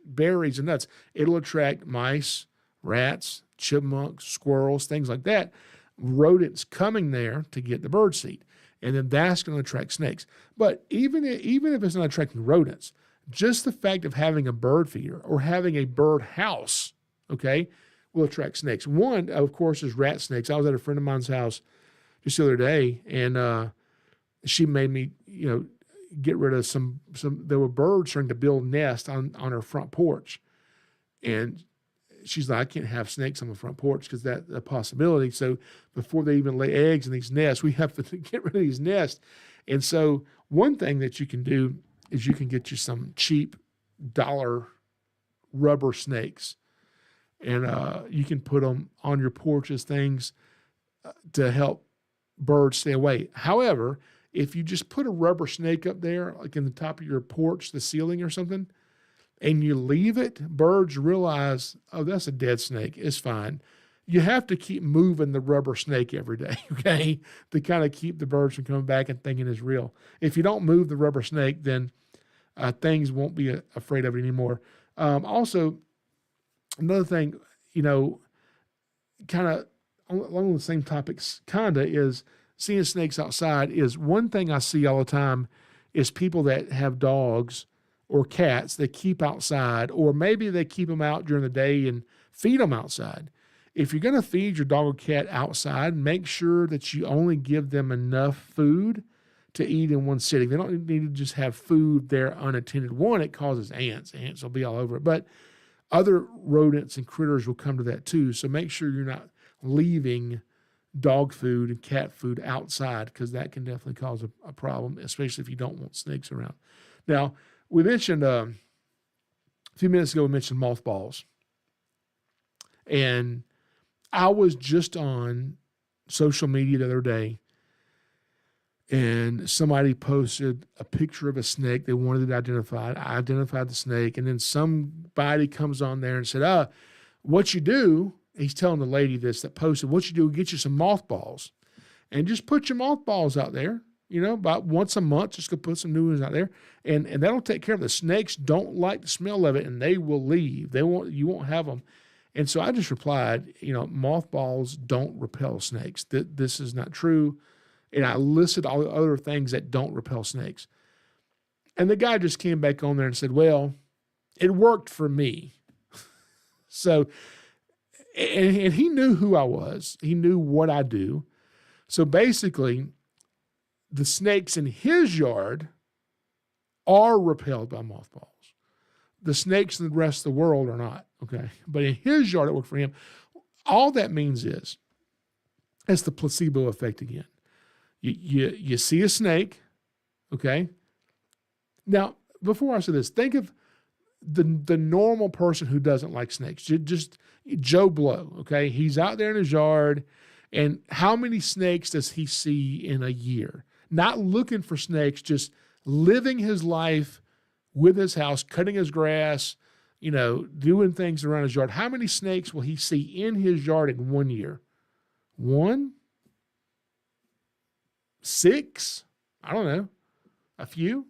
berries and nuts. It'll attract mice, rats, chipmunks, squirrels, things like that. Rodents coming there to get the bird seed. And then that's going to attract snakes. But even if it's not attracting rodents, just the fact of having a bird feeder or having a bird house, okay, will attract snakes. One, of course, is rat snakes. I was at a friend of mine's house just the other day, and she made me, get rid of some. There were birds trying to build nests on her front porch, and she's like, I can't have snakes on the front porch because that's a possibility. So before they even lay eggs in these nests, we have to get rid of these nests. And so one thing that you can do is you can get you some cheap dollar rubber snakes, and you can put them on your porch as things to help birds stay away. However, if you just put a rubber snake up there, like in the top of your porch, the ceiling or something, and you leave it, birds realize, oh, that's a dead snake. It's fine. You have to keep moving the rubber snake every day, okay, to kind of keep the birds from coming back and thinking it's real. If you don't move the rubber snake, then things won't be afraid of it anymore. Also, another thing, kind of along the same topics, is seeing snakes outside is one thing I see all the time is people that have dogs or cats that keep outside, or maybe they keep them out during the day and feed them outside. If you're going to feed your dog or cat outside, make sure that you only give them enough food to eat in one sitting. They don't need to just have food there unattended. One, it causes ants. Ants will be all over it. But other rodents and critters will come to that too. So make sure you're not leaving dog food and cat food outside, because that can definitely cause a problem, especially if you don't want snakes around. Now, we mentioned a few minutes ago, we mentioned mothballs. And I was just on social media the other day, and somebody posted a picture of a snake. They wanted it identified. I identified the snake. And then somebody comes on there and said, what you do, he's telling the lady this that posted, what you do, get you some mothballs and just put your mothballs out there, about once a month, just go put some new ones out there. And that'll take care of it. The snakes don't like the smell of it and they will leave. You won't have them. And so I just replied, mothballs don't repel snakes. This is not true. And I listed all the other things that don't repel snakes. And the guy just came back on there and said, well, it worked for me. So, and he knew who I was. He knew what I do. So basically, the snakes in his yard are repelled by mothballs. The snakes in the rest of the world are not, okay? But in his yard, it worked for him. All that means is, it's the placebo effect again. You see a snake, okay? Now, before I say this, think of the normal person who doesn't like snakes, just Joe Blow, okay? He's out there in his yard, and how many snakes does he see in a year? Not looking for snakes, just living his life with his house, cutting his grass, doing things around his yard. How many snakes will he see in his yard in 1 year? 1? 6? I don't know. A few?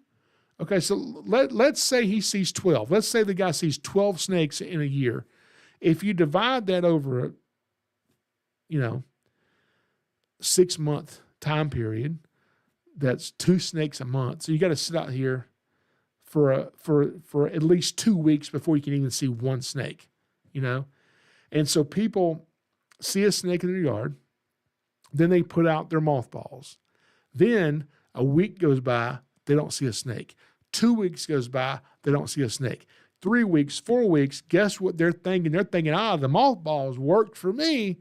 Okay, so let's say he sees 12. Let's say the guy sees 12 snakes in a year. If you divide that over a 6-month time period, that's 2 snakes a month. So you got to sit out here for at least 2 weeks before you can even see one snake, And so people see a snake in their yard, then they put out their mothballs. Then a week goes by, they don't see a snake. 2 weeks goes by, they don't see a snake. 3 weeks, 4 weeks, guess what they're thinking? They're thinking, the mothballs worked for me.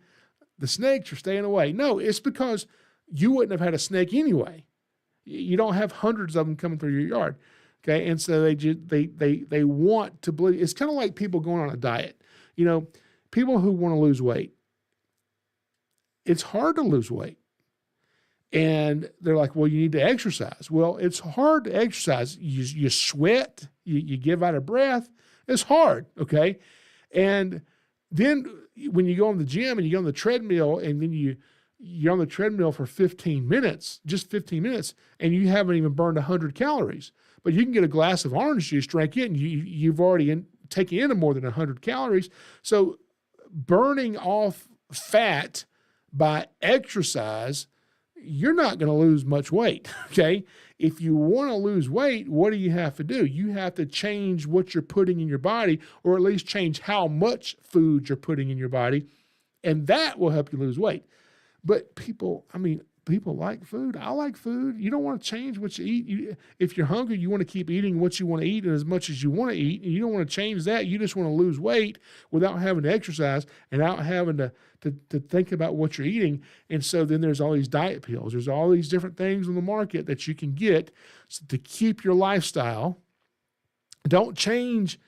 The snakes are staying away. No, it's because you wouldn't have had a snake anyway. You don't have hundreds of them coming through your yard. Okay. And so they want to believe. It's kind of like people going on a diet. People who want to lose weight. It's hard to lose weight. And they're like, well, you need to exercise. Well, it's hard to exercise. You sweat, you give out a breath. It's hard, okay? And then when you go in the gym and you go on the treadmill and then you're on the treadmill for 15 minutes, just 15 minutes, and you haven't even burned 100 calories. But you can get a glass of orange juice, drink it, and you've already taken in more than 100 calories. So burning off fat by exercise, you're not going to lose much weight, okay? If you want to lose weight, what do you have to do? You have to change what you're putting in your body, or at least change how much food you're putting in your body, and that will help you lose weight. But people like food. I like food. You don't want to change what you eat. If you're hungry, you want to keep eating what you want to eat and as much as you want to eat, and you don't want to change that. You just want to lose weight without having to exercise and without having to think about what you're eating. And so then there's all these diet pills. There's all these different things on the market that you can get to keep your lifestyle. Don't change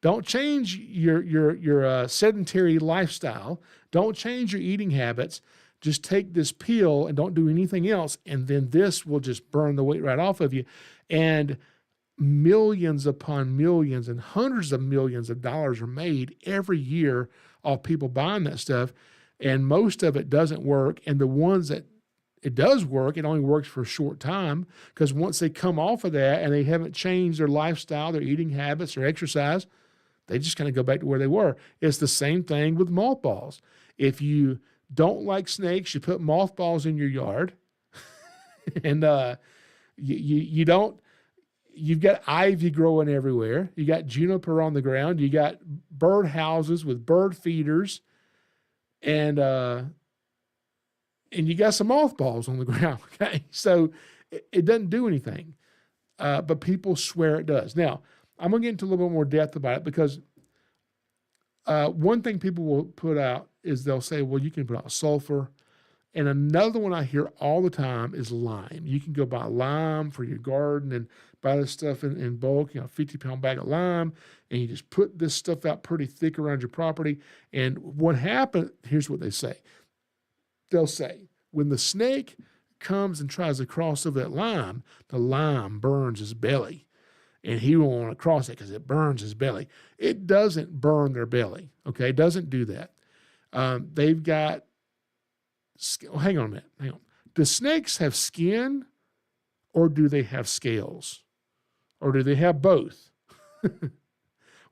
your sedentary lifestyle. Don't change your eating habits. Just take this pill and don't do anything else, and then this will just burn the weight right off of you. And millions upon millions and hundreds of millions of dollars are made every year off people buying that stuff, and most of it doesn't work. And the ones that it does work, it only works for a short time, because once they come off of that and they haven't changed their lifestyle, their eating habits, or exercise, they just kind of go back to where they were. It's the same thing with mothballs. If you don't like snakes, you put mothballs in your yard, and you've got ivy growing everywhere. You got juniper on the ground. You got bird houses with bird feeders, and you got some mothballs on the ground. Okay, so it doesn't do anything, but people swear it does. Now, I'm gonna get into a little bit more depth about it, because one thing people will put out is they'll say, well, you can put out sulfur. And another one I hear all the time is lime. You can go buy lime for your garden and buy this stuff in bulk, 50-pound bag of lime, and you just put this stuff out pretty thick around your property. And what happens, here's what they say. They'll say, when the snake comes and tries to cross over that lime, the lime burns his belly. And he won't want to cross it because it burns his belly. It doesn't burn their belly, okay? It doesn't do that. They've got, hang on a minute, hang on. Do snakes have skin or do they have scales? Or do they have both?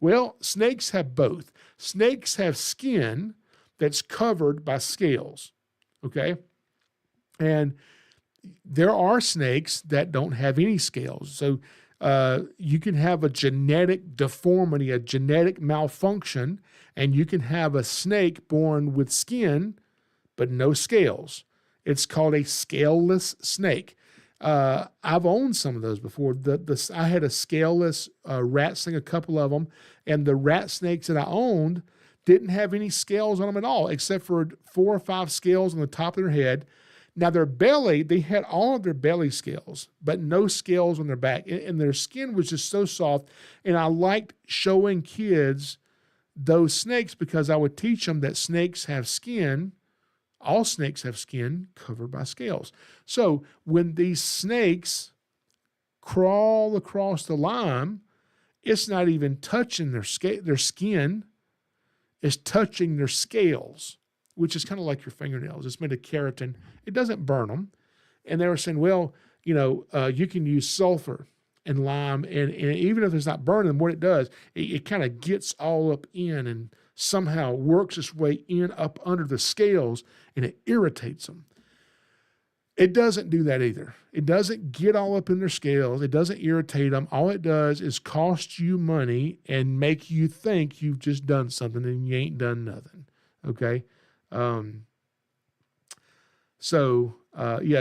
Well, snakes have both. Snakes have skin that's covered by scales, okay? And there are snakes that don't have any scales. So you can have a genetic deformity, a genetic malfunction, and you can have a snake born with skin but no scales. It's called a scaleless snake. I've owned some of those before. I had a scaleless rat snake, a couple of them, and the rat snakes that I owned didn't have any scales on them at all, except for 4 or 5 scales on the top of their head. Now, their belly, they had all of their belly scales, but no scales on their back. And their skin was just so soft. And I liked showing kids those snakes because I would teach them that snakes have skin. All snakes have skin covered by scales. So when these snakes crawl across the lime, it's not even touching their skin. It's touching their scales, which is kind of like your fingernails. It's made of keratin. It doesn't burn them. And they were saying, well, you can use sulfur and lime, and even if it's not burning them, what it does, it kind of gets all up in and somehow works its way in up under the scales, and it irritates them. It doesn't do that either. It doesn't get all up in their scales. It doesn't irritate them. All it does is cost you money and make you think you've just done something and you ain't done nothing, okay?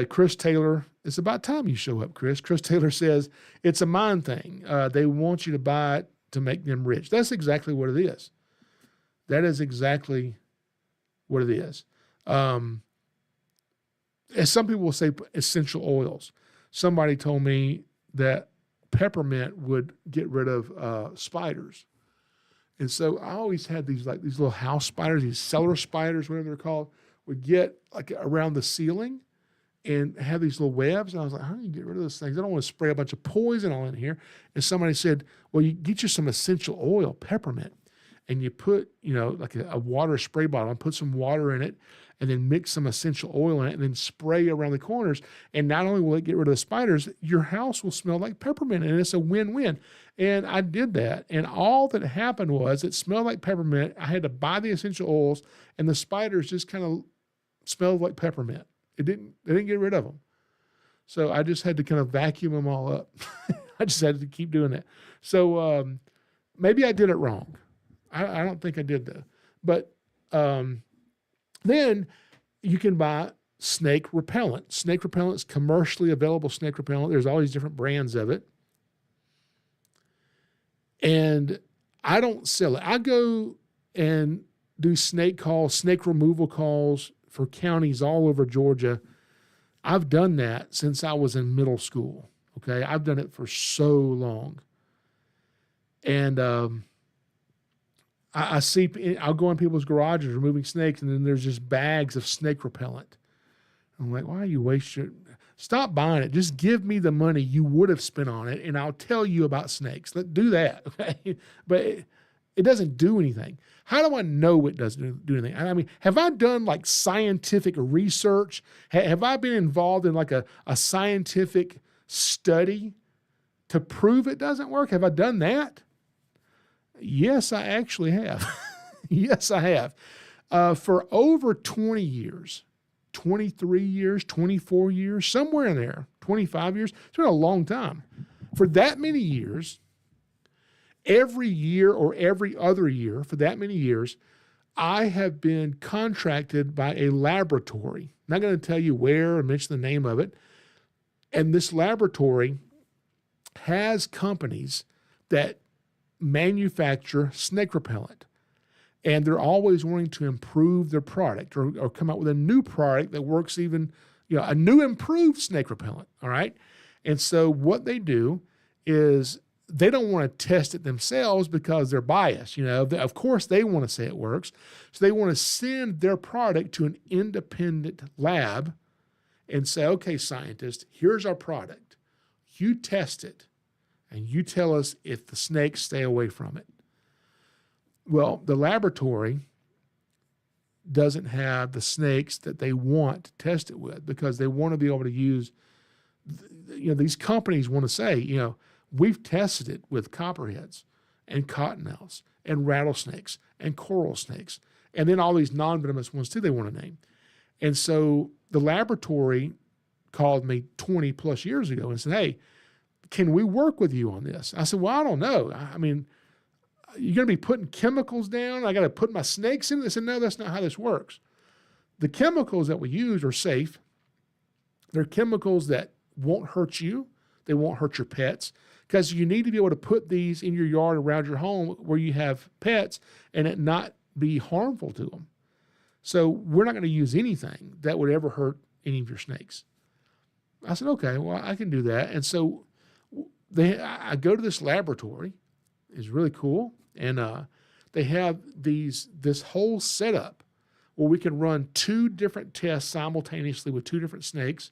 Chris Taylor, it's about time you show up, Chris. Chris Taylor says, it's a mind thing. They want you to buy it to make them rich. That's exactly what it is. That is exactly what it is. As some people will say, essential oils. Somebody told me that peppermint would get rid of spiders. And so I always had these little house spiders, these cellar spiders, whatever they're called, would get like around the ceiling and have these little webs. And I was like, how do you get rid of those things? I don't want to spray a bunch of poison all in here. And somebody said, well, you get you some essential oil, peppermint, and you put, like a water spray bottle and put some water in it and then mix some essential oil in it and then spray around the corners. And not only will it get rid of the spiders, your house will smell like peppermint, and it's a win-win. And I did that. And all that happened was it smelled like peppermint. I had to buy the essential oils, and the spiders just kind of smelled like peppermint. They didn't get rid of them. So I just had to kind of vacuum them all up. I just had to keep doing that. So maybe I did it wrong. I don't think I did though. But then you can buy snake repellent. Snake repellent is commercially available snake repellent. There's all these different brands of it. And I don't sell it. I go and do snake removal calls for counties all over Georgia. I've done that since I was in middle school. Okay. I've done it for so long. And I'll go in people's garages removing snakes, and then there's just bags of snake repellent. I'm like, why are you wasting? Stop buying it. Just give me the money you would have spent on it, and I'll tell you about snakes. Let's do that, okay? But it doesn't do anything. How do I know it doesn't do anything? I mean, have I done like scientific research? Have I been involved in like a scientific study to prove it doesn't work? Have I done that? Yes, I actually have. Yes, I have. For over 20 years, 23 years, 24 years, somewhere in there, 25 years. It's been a long time. For that many years, every year or every other year, for that many years, I have been contracted by a laboratory. I'm not going to tell you where or mention the name of it. And this laboratory has companies that manufacture snake repellent. And they're always wanting to improve their product or come out with a new product that works even, a new improved snake repellent, all right? And so what they do is they don't want to test it themselves because they're biased. Of course, they want to say it works. So they want to send their product to an independent lab, and say, okay, scientist, here's our product. You test it, and you tell us if the snakes stay away from it. Well, the laboratory doesn't have the snakes that they want to test it with because they want to be able to use, these companies want to say, we've tested it with copperheads and cottonmouths and rattlesnakes and coral snakes, and then all these non-venomous ones too they want to name. And so the laboratory called me 20 plus years ago and said, hey, can we work with you on this? I said, well, I don't know. I mean, you're going to be putting chemicals down? I got to put my snakes in it? They said, no, that's not how this works. The chemicals that we use are safe. They're chemicals that won't hurt you. They won't hurt your pets because you need to be able to put these in your yard around your home where you have pets and it not be harmful to them. So we're not going to use anything that would ever hurt any of your snakes. I said, okay, well, I can do that. And so I go to this laboratory. It's really cool. And they have this whole setup where we can run 2 different tests simultaneously with 2 different snakes.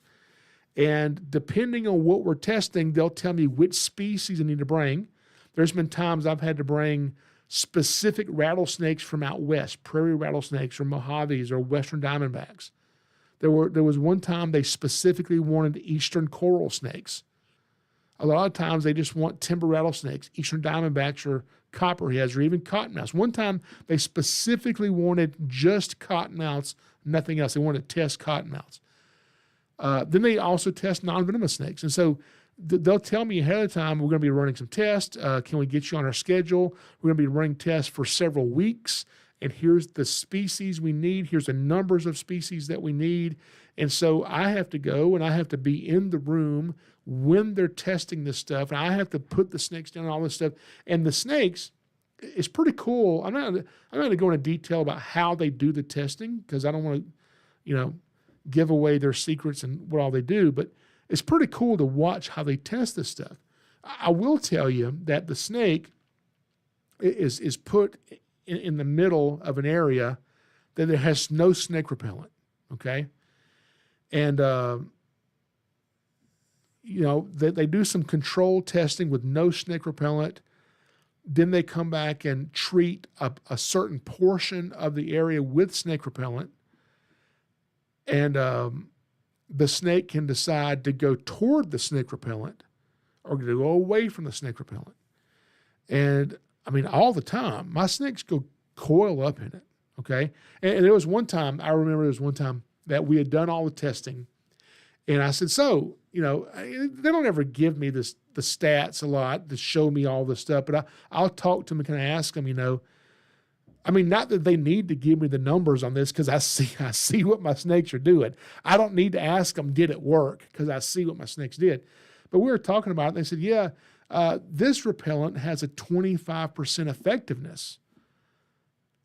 And depending on what we're testing, they'll tell me which species I need to bring. There's been times I've had to bring specific rattlesnakes from out west, prairie rattlesnakes or Mojaves or western diamondbacks. There was one time they specifically wanted eastern coral snakes. A lot of times they just want timber rattlesnakes, eastern diamondbacks or copperheads or even cottonmouths. One time they specifically wanted just cottonmouths, nothing else. They wanted to test cottonmouths. Then they also test non-venomous snakes. And so they'll tell me ahead of time, we're going to be running some tests. Can we get you on our schedule? We're going to be running tests for several weeks. And here's the species we need. Here's the numbers of species that we need. And so I have to go and I have to be in the room when they're testing this stuff. And I have to put the snakes down and all this stuff. And the snakes, it's pretty cool. I'm not going to go into detail about how they do the testing because I don't want to, give away their secrets and what all they do. But it's pretty cool to watch how they test this stuff. I will tell you that the snake is put in the middle of an area that it has no snake repellent, okay? And, they do some control testing with no snake repellent. Then they come back and treat a certain portion of the area with snake repellent. And the snake can decide to go toward the snake repellent or to go away from the snake repellent. And I mean, all the time, my snakes go coil up in it, okay? And there was one time, I remember there was one time that we had done all the testing, and I said, so, they don't ever give me the stats a lot to show me all this stuff, but I'll talk to them and kind of ask them, not that they need to give me the numbers on this because I see what my snakes are doing. I don't need to ask them, did it work? Because I see what my snakes did. But we were talking about it, and they said, yeah, this repellent has a 25% effectiveness.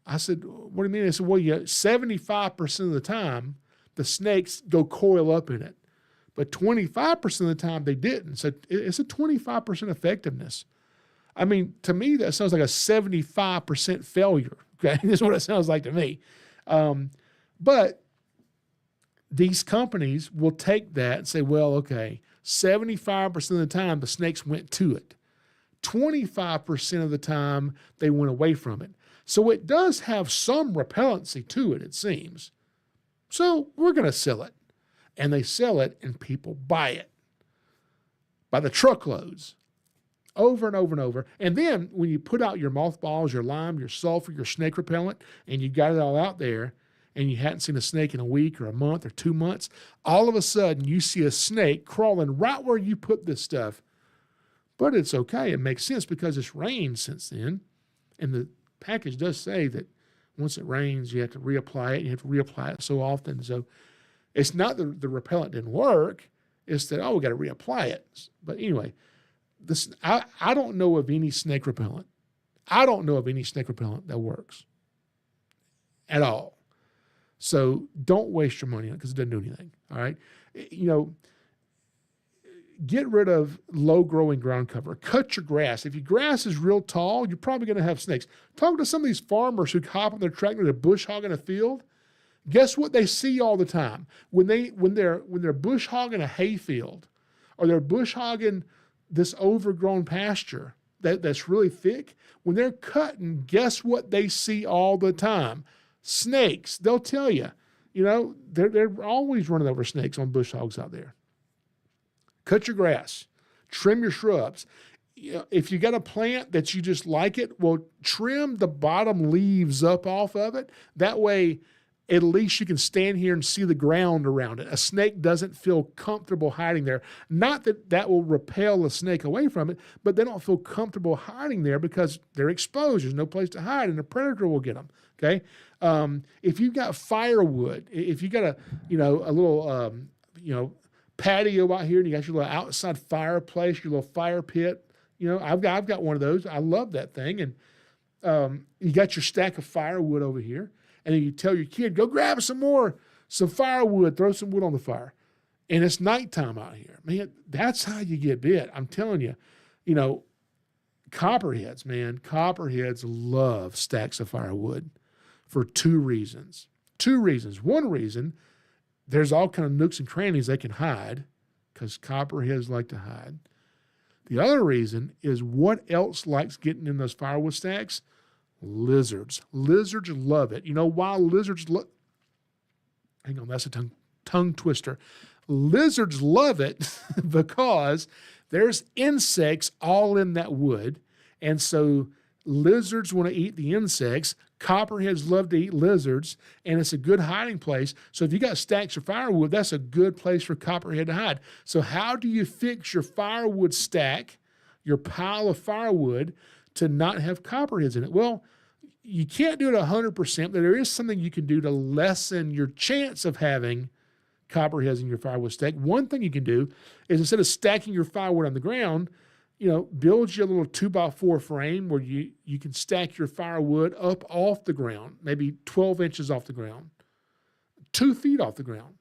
I said, what do you mean? They said, well, 75% of the time, the snakes go coil up in it. But 25% of the time, they didn't. So it's a 25% effectiveness. I mean, to me, that sounds like a 75% failure. Okay, that's what it sounds like to me. But these companies will take that and say, well, okay, 75% of the time the snakes went to it. 25% of the time they went away from it. So it does have some repellency to it, it seems. So we're going to sell it. And they sell it and people buy it by the truckloads. Over and over and over. And then when you put out your mothballs, your lime, your sulfur, your snake repellent, and you got it all out there, and you hadn't seen a snake in a week or a month or 2 months, all of a sudden you see a snake crawling right where you put this stuff. But it's okay. It makes sense because it's rained since then. And the package does say that once it rains, you have to reapply it. You have to reapply it so often. So it's not that the repellent didn't work. It's that, we got to reapply it. But anyway, I don't know of any snake repellent. I don't know of any snake repellent that works at all. So don't waste your money on it because it doesn't do anything, all right? Get rid of low-growing ground cover. Cut your grass. If your grass is real tall, you're probably going to have snakes. Talk to some of these farmers who hop on their tractor to bush hog in a field. Guess what they see all the time? When they're bush hogging a hayfield, or they're bush hogging this overgrown pasture that's really thick, when they're cutting, guess what they see all the time? Snakes. They'll tell you. They're always running over snakes on bush hogs out there. Cut your grass. Trim your shrubs. If you got a plant that you just like it, well, trim the bottom leaves up off of it. That way, at least you can stand here and see the ground around it. A snake doesn't feel comfortable hiding there. Not that will repel a snake away from it, but they don't feel comfortable hiding there because they're exposed. There's no place to hide, and a predator will get them. Okay. If you've got firewood, if you got a little, patio out here, and you got your little outside fireplace, your little fire pit, I've got one of those. I love that thing. And you got your stack of firewood over here. And then you tell your kid, go grab some firewood, throw some wood on the fire. And it's nighttime out here. Man, that's how you get bit. I'm telling you, copperheads love stacks of firewood for two reasons. One reason, there's all kind of nooks and crannies they can hide because copperheads like to hide. The other reason is what else likes getting in those firewood stacks? Lizards. Lizards love it. You know why lizards love? Hang on, that's a tongue twister. Lizards love it because there's insects all in that wood, and so lizards want to eat the insects. Copperheads love to eat lizards, and it's a good hiding place. So if you got stacks of firewood, that's a good place for copperhead to hide. So how do you fix your firewood stack, your pile of firewood, to not have copperheads in it? Well, you can't do it 100%, but there is something you can do to lessen your chance of having copperheads in your firewood stack. One thing you can do is, instead of stacking your firewood on the ground, build you a little 2x4 frame where you can stack your firewood up off the ground, maybe 12 inches off the ground, 2 feet off the ground.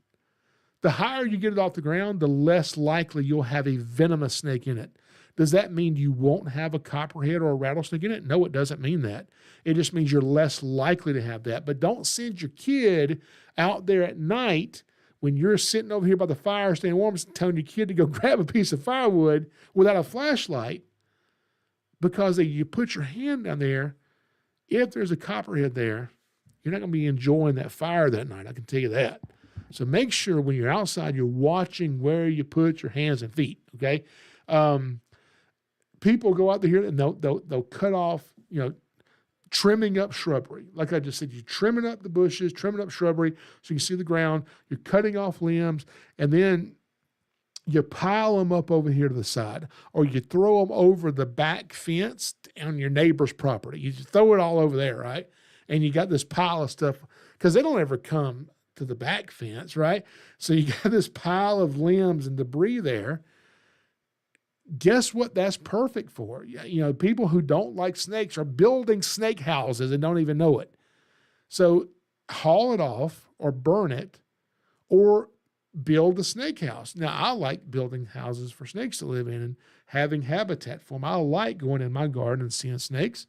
The higher you get it off the ground, the less likely you'll have a venomous snake in it. Does that mean you won't have a copperhead or a rattlesnake in it? No, it doesn't mean that. It just means you're less likely to have that. But don't send your kid out there at night when you're sitting over here by the fire, staying warm, telling your kid to go grab a piece of firewood without a flashlight, because you put your hand down there. If there's a copperhead there, you're not going to be enjoying that fire that night. I can tell you that. So make sure when you're outside, you're watching where you put your hands and feet. Okay. People go out there and they'll cut off, trimming up shrubbery. Like I just said, you're trimming up the bushes, trimming up shrubbery so you can see the ground. You're cutting off limbs, and then you pile them up over here to the side, or you throw them over the back fence on your neighbor's property. You just throw it all over there, right? And you got this pile of stuff because they don't ever come to the back fence, right? So you got this pile of limbs and debris there. Guess what that's perfect for? People who don't like snakes are building snake houses and don't even know it. So haul it off or burn it or build a snake house. Now, I like building houses for snakes to live in and having habitat for them. I like going in my garden and seeing snakes,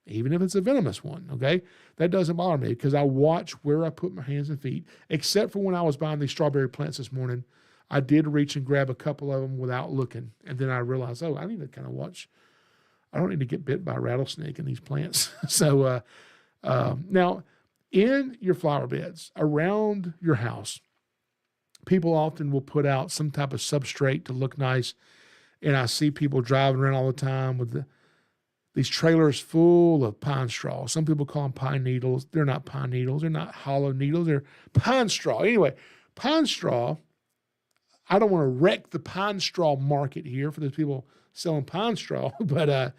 even if it's a venomous one, okay? That doesn't bother me because I watch where I put my hands and feet, except for when I was buying these strawberry plants this morning. I did reach and grab a couple of them without looking. And then I realized, I need to kind of watch. I don't need to get bit by a rattlesnake in these plants. So now, in your flower beds, around your house, people often will put out some type of substrate to look nice. And I see people driving around all the time with these trailers full of pine straw. Some people call them pine needles. They're not pine needles. They're not hollow needles. They're pine straw. Anyway, pine straw, I don't want to wreck the pine straw market here for those people selling pine straw, but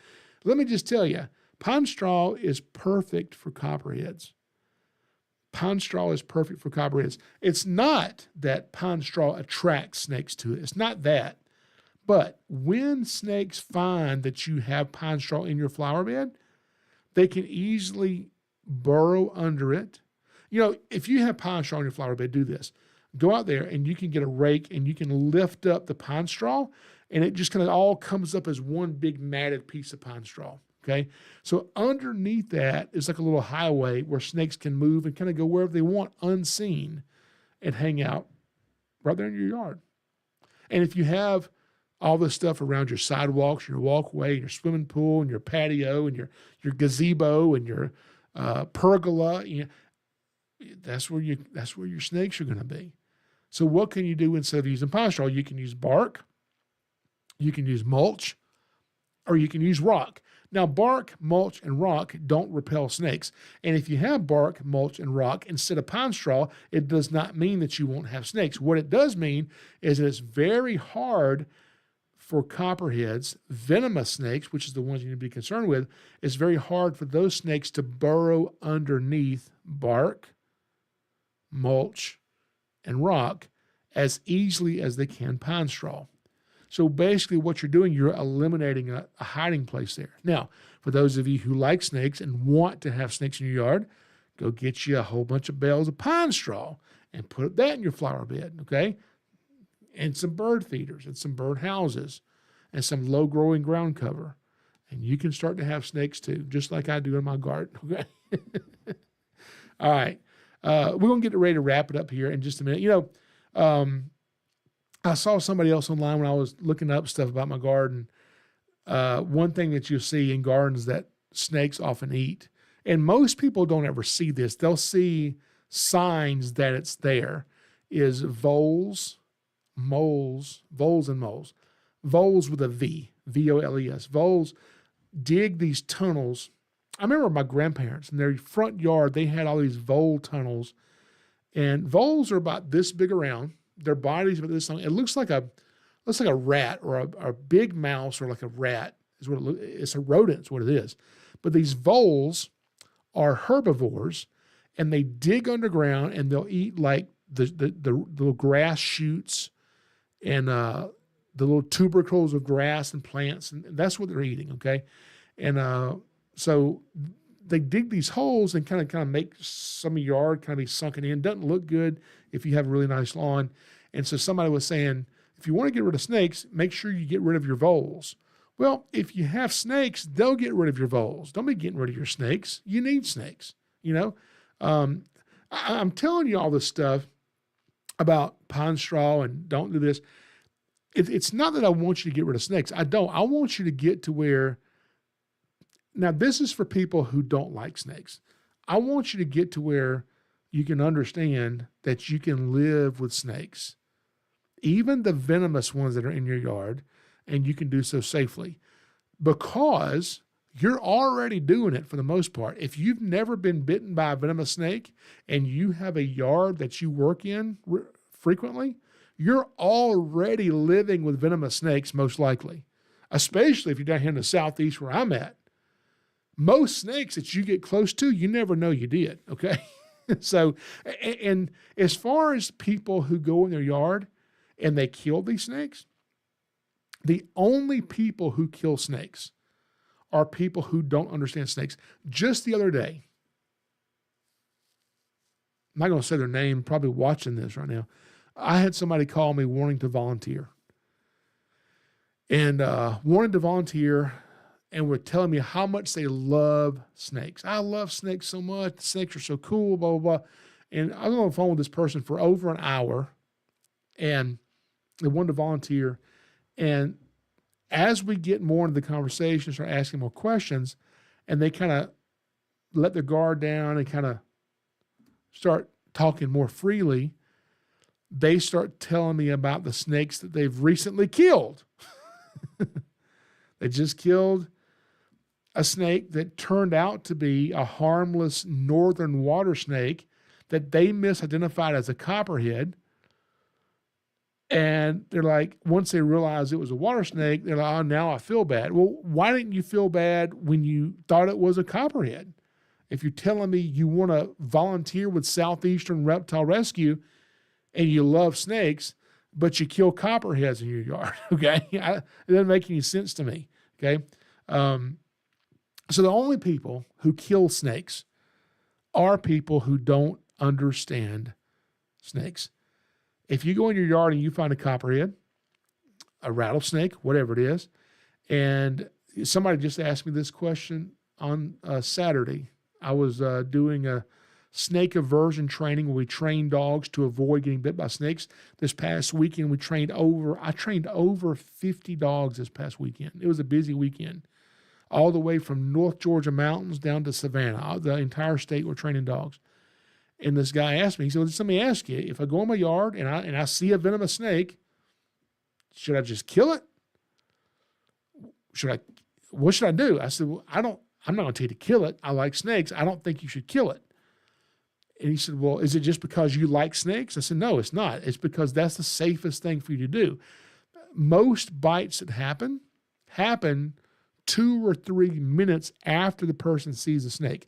let me just tell you, pine straw is perfect for copperheads. Pine straw is perfect for copperheads. It's not that pine straw attracts snakes to it. It's not that. But when snakes find that you have pine straw in your flower bed, they can easily burrow under it. If you have pine straw in your flower bed, do this. Go out there and you can get a rake and you can lift up the pine straw, and it just kind of all comes up as one big matted piece of pine straw. okay? So underneath that is like a little highway where snakes can move and kind of go wherever they want unseen and hang out right there in your yard. And if you have all this stuff around your sidewalks, your walkway, your swimming pool, and your patio, and your gazebo, and your pergola, that's where your snakes are going to be. So what can you do instead of using pine straw? You can use bark, you can use mulch, or you can use rock. Now, bark, mulch, and rock don't repel snakes. And if you have bark, mulch, and rock instead of pine straw, it does not mean that you won't have snakes. What it does mean is that it's very hard for copperheads, venomous snakes, which is the ones you need to be concerned with. It's very hard for those snakes to burrow underneath bark, mulch, and rock as easily as they can pine straw. So basically what you're doing, you're eliminating a hiding place there. Now, for those of you who like snakes and want to have snakes in your yard, go get you a whole bunch of bales of pine straw and put that in your flower bed, okay? And some bird feeders and some bird houses and some low-growing ground cover. And you can start to have snakes too, just like I do in my garden, okay? All right. We're going to get ready to wrap it up here in just a minute. I saw somebody else online when I was looking up stuff about my garden. One thing that you'll see in gardens that snakes often eat, and most people don't ever see this. They'll see signs that it's there, is voles and moles. Voles with a V, V-O-L-E-S. Voles dig these tunnels. I remember my grandparents in their front yard, they had all these vole tunnels, and voles are about this big around. Their bodies about this long. It looks like a rat or a big mouse or like a rat is what it looks. It's a rodent is what it is. But these voles are herbivores, and they dig underground and they'll eat like the little grass shoots and the little tubercles of grass and plants, and that's what they're eating. Okay, and so they dig these holes and kind of make some of your yard kind of be sunken in. Doesn't look good if you have a really nice lawn. And so somebody was saying, if you want to get rid of snakes, make sure you get rid of your voles. Well, if you have snakes, they'll get rid of your voles. Don't be getting rid of your snakes. You need snakes, I'm telling you all this stuff about pine straw and don't do this. It's not that I want you to get rid of snakes. I don't. I want you to get to where, now this is for people who don't like snakes. I want you to get to where you can understand that you can live with snakes, even the venomous ones that are in your yard, and you can do so safely because you're already doing it for the most part. If you've never been bitten by a venomous snake and you have a yard that you work in frequently, you're already living with venomous snakes most likely, especially if you're down here in the southeast where I'm at. Most snakes that you get close to, you never know you did, okay? So, and as far as people who go in their yard and they kill these snakes, the only people who kill snakes are people who don't understand snakes. Just the other day, I'm not going to say their name, probably watching this right now. I had somebody call me wanting to volunteer. And wanted to volunteer and were telling me how much they love snakes. I love snakes so much. Snakes are so cool, blah, blah, blah. And I was on the phone with this person for over an hour, and they wanted to volunteer. And as we get more into the conversation, start asking more questions, and they kind of let their guard down and kind of start talking more freely, they start telling me about the snakes that they've recently killed. They just killed a snake that turned out to be a harmless northern water snake that they misidentified as a copperhead. And they're like, once they realized it was a water snake, they're like, oh, now I feel bad. Well, why didn't you feel bad when you thought it was a copperhead? If you're telling me you want to volunteer with Southeastern Reptile Rescue and you love snakes, but you kill copperheads in your yard, okay? It doesn't make any sense to me, okay? So the only people who kill snakes are people who don't understand snakes. If you go in your yard and you find a copperhead, a rattlesnake, whatever it is, and somebody just asked me this question on Saturday. I was doing a snake aversion training where we train dogs to avoid getting bit by snakes. This past weekend, I trained over 50 dogs this past weekend. It was a busy weekend, all the way from North Georgia mountains down to Savannah. The entire state were training dogs. And this guy asked me, he said, well, just let me ask you, if I go in my yard and I see a venomous snake, should I just kill it? What should I do? I said, well, I'm not going to tell you to kill it. I like snakes. I don't think you should kill it. And he said, well, is it just because you like snakes? I said, no, it's not. It's because that's the safest thing for you to do. Most bites that happen 2 or 3 minutes after the person sees a snake.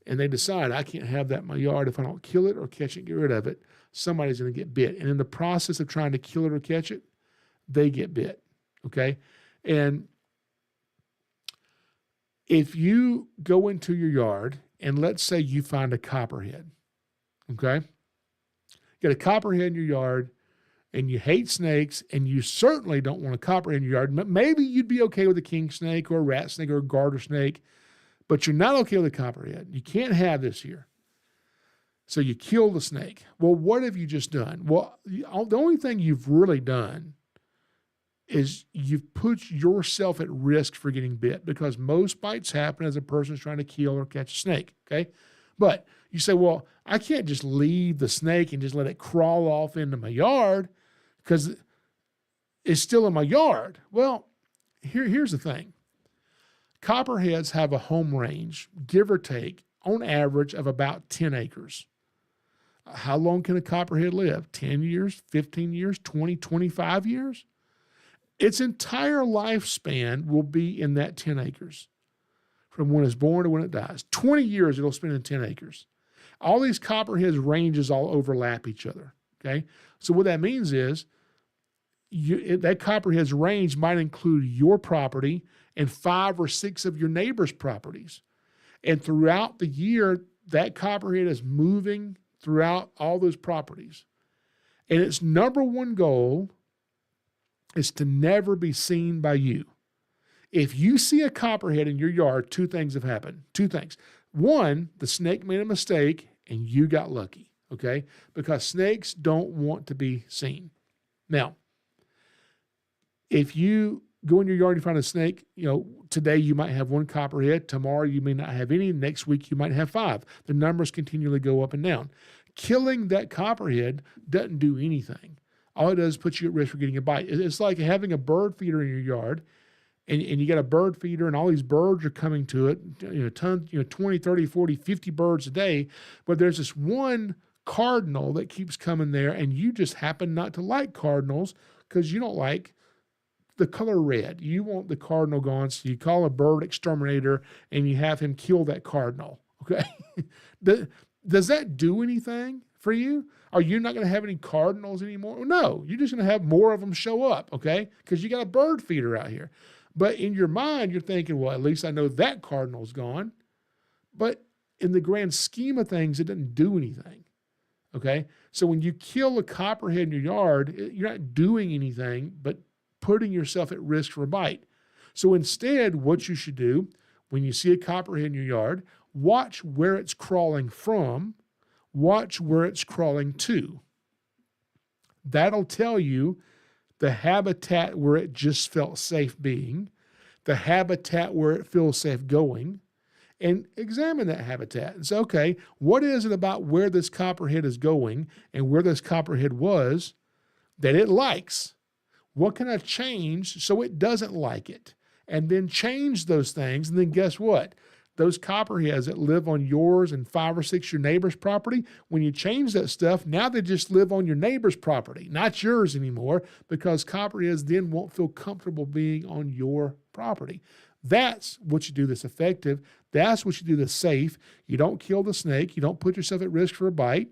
And they decide, I can't have that in my yard. If I don't kill it or catch it, get rid of it, somebody's going to get bit. And in the process of trying to kill it or catch it, they get bit, okay? And if you go into your yard and let's say you find a copperhead, okay? You got a copperhead in your yard and you hate snakes and you certainly don't want a copperhead in your yard. Maybe you'd be okay with a king snake or a rat snake or a garter snake, but you're not okay with a copperhead. You can't have this here. So you kill the snake. Well, what have you just done? Well, the only thing you've really done is you've put yourself at risk for getting bit, because most bites happen as a person's trying to kill or catch a snake, okay? But you say, well, I can't just leave the snake and just let it crawl off into my yard because it's still in my yard. Well, here's the thing. Copperheads have a home range, give or take, on average of about 10 acres. How long can a copperhead live? 10 years, 15 years, 20, 25 years? Its entire lifespan will be in that 10 acres from when it's born to when it dies. 20 years it'll spend in 10 acres. All these copperheads ranges all overlap each other, okay? So what that means is that copperhead's range might include your property and 5 or 6 of your neighbors' properties. And throughout the year, that copperhead is moving throughout all those properties. And its number one goal is to never be seen by you. If you see a copperhead in your yard, 2 things have happened. 2 things. One, the snake made a mistake and you got lucky, okay? Because snakes don't want to be seen. Now, if you go in your yard and find a snake, today you might have 1 copperhead. Tomorrow you may not have any. Next week you might have 5. The numbers continually go up and down. Killing that copperhead doesn't do anything. All it does is put you at risk for getting a bite. It's like having a bird feeder in your yard, and you got a bird feeder, and all these birds are coming to it, tons, 20, 30, 40, 50 birds a day, but there's this one cardinal that keeps coming there, and you just happen not to like cardinals because you don't like the color red. You want the cardinal gone, so you call a bird exterminator, and you have him kill that cardinal, okay? Does that do anything for you? Are you not going to have any cardinals anymore? No, you're just going to have more of them show up, okay? Because you got a bird feeder out here. But in your mind, you're thinking, well, at least I know that cardinal's gone. But in the grand scheme of things, it doesn't do anything, okay? So when you kill a copperhead in your yard, you're not doing anything but putting yourself at risk for a bite. So instead, what you should do, when you see a copperhead in your yard, watch where it's crawling from. Watch where it's crawling to. That'll tell you the habitat where it just felt safe being, the habitat where it feels safe going, and examine that habitat and say, okay, what is it about where this copperhead is going and where this copperhead was that it likes? What can I change so it doesn't like it? And then change those things, and then guess what? Those copperheads that live on yours and 5 or 6 your neighbor's property, when you change that stuff, now they just live on your neighbor's property, not yours anymore, because copperheads then won't feel comfortable being on your property. That's what you do that's effective. That's what you do that's safe. You don't kill the snake. You don't put yourself at risk for a bite.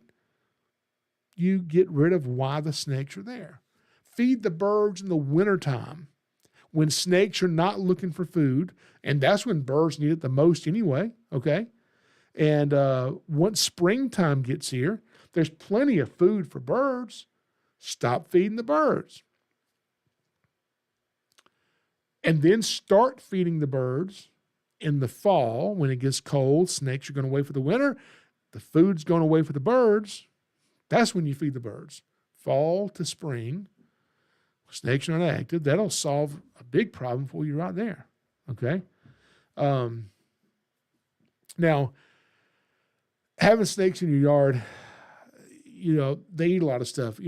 You get rid of why the snakes are there. Feed the birds in the wintertime, when snakes are not looking for food, and that's when birds need it the most anyway, okay? And once springtime gets here, there's plenty of food for birds. Stop feeding the birds. and then start feeding the birds in the fall when it gets cold. Snakes are going away for the winter. The food's going away for the birds. That's when you feed the birds. Fall to spring, snakes are not active. That'll solve a big problem for you right there. Okay? Now, having snakes in your yard, they eat a lot of stuff.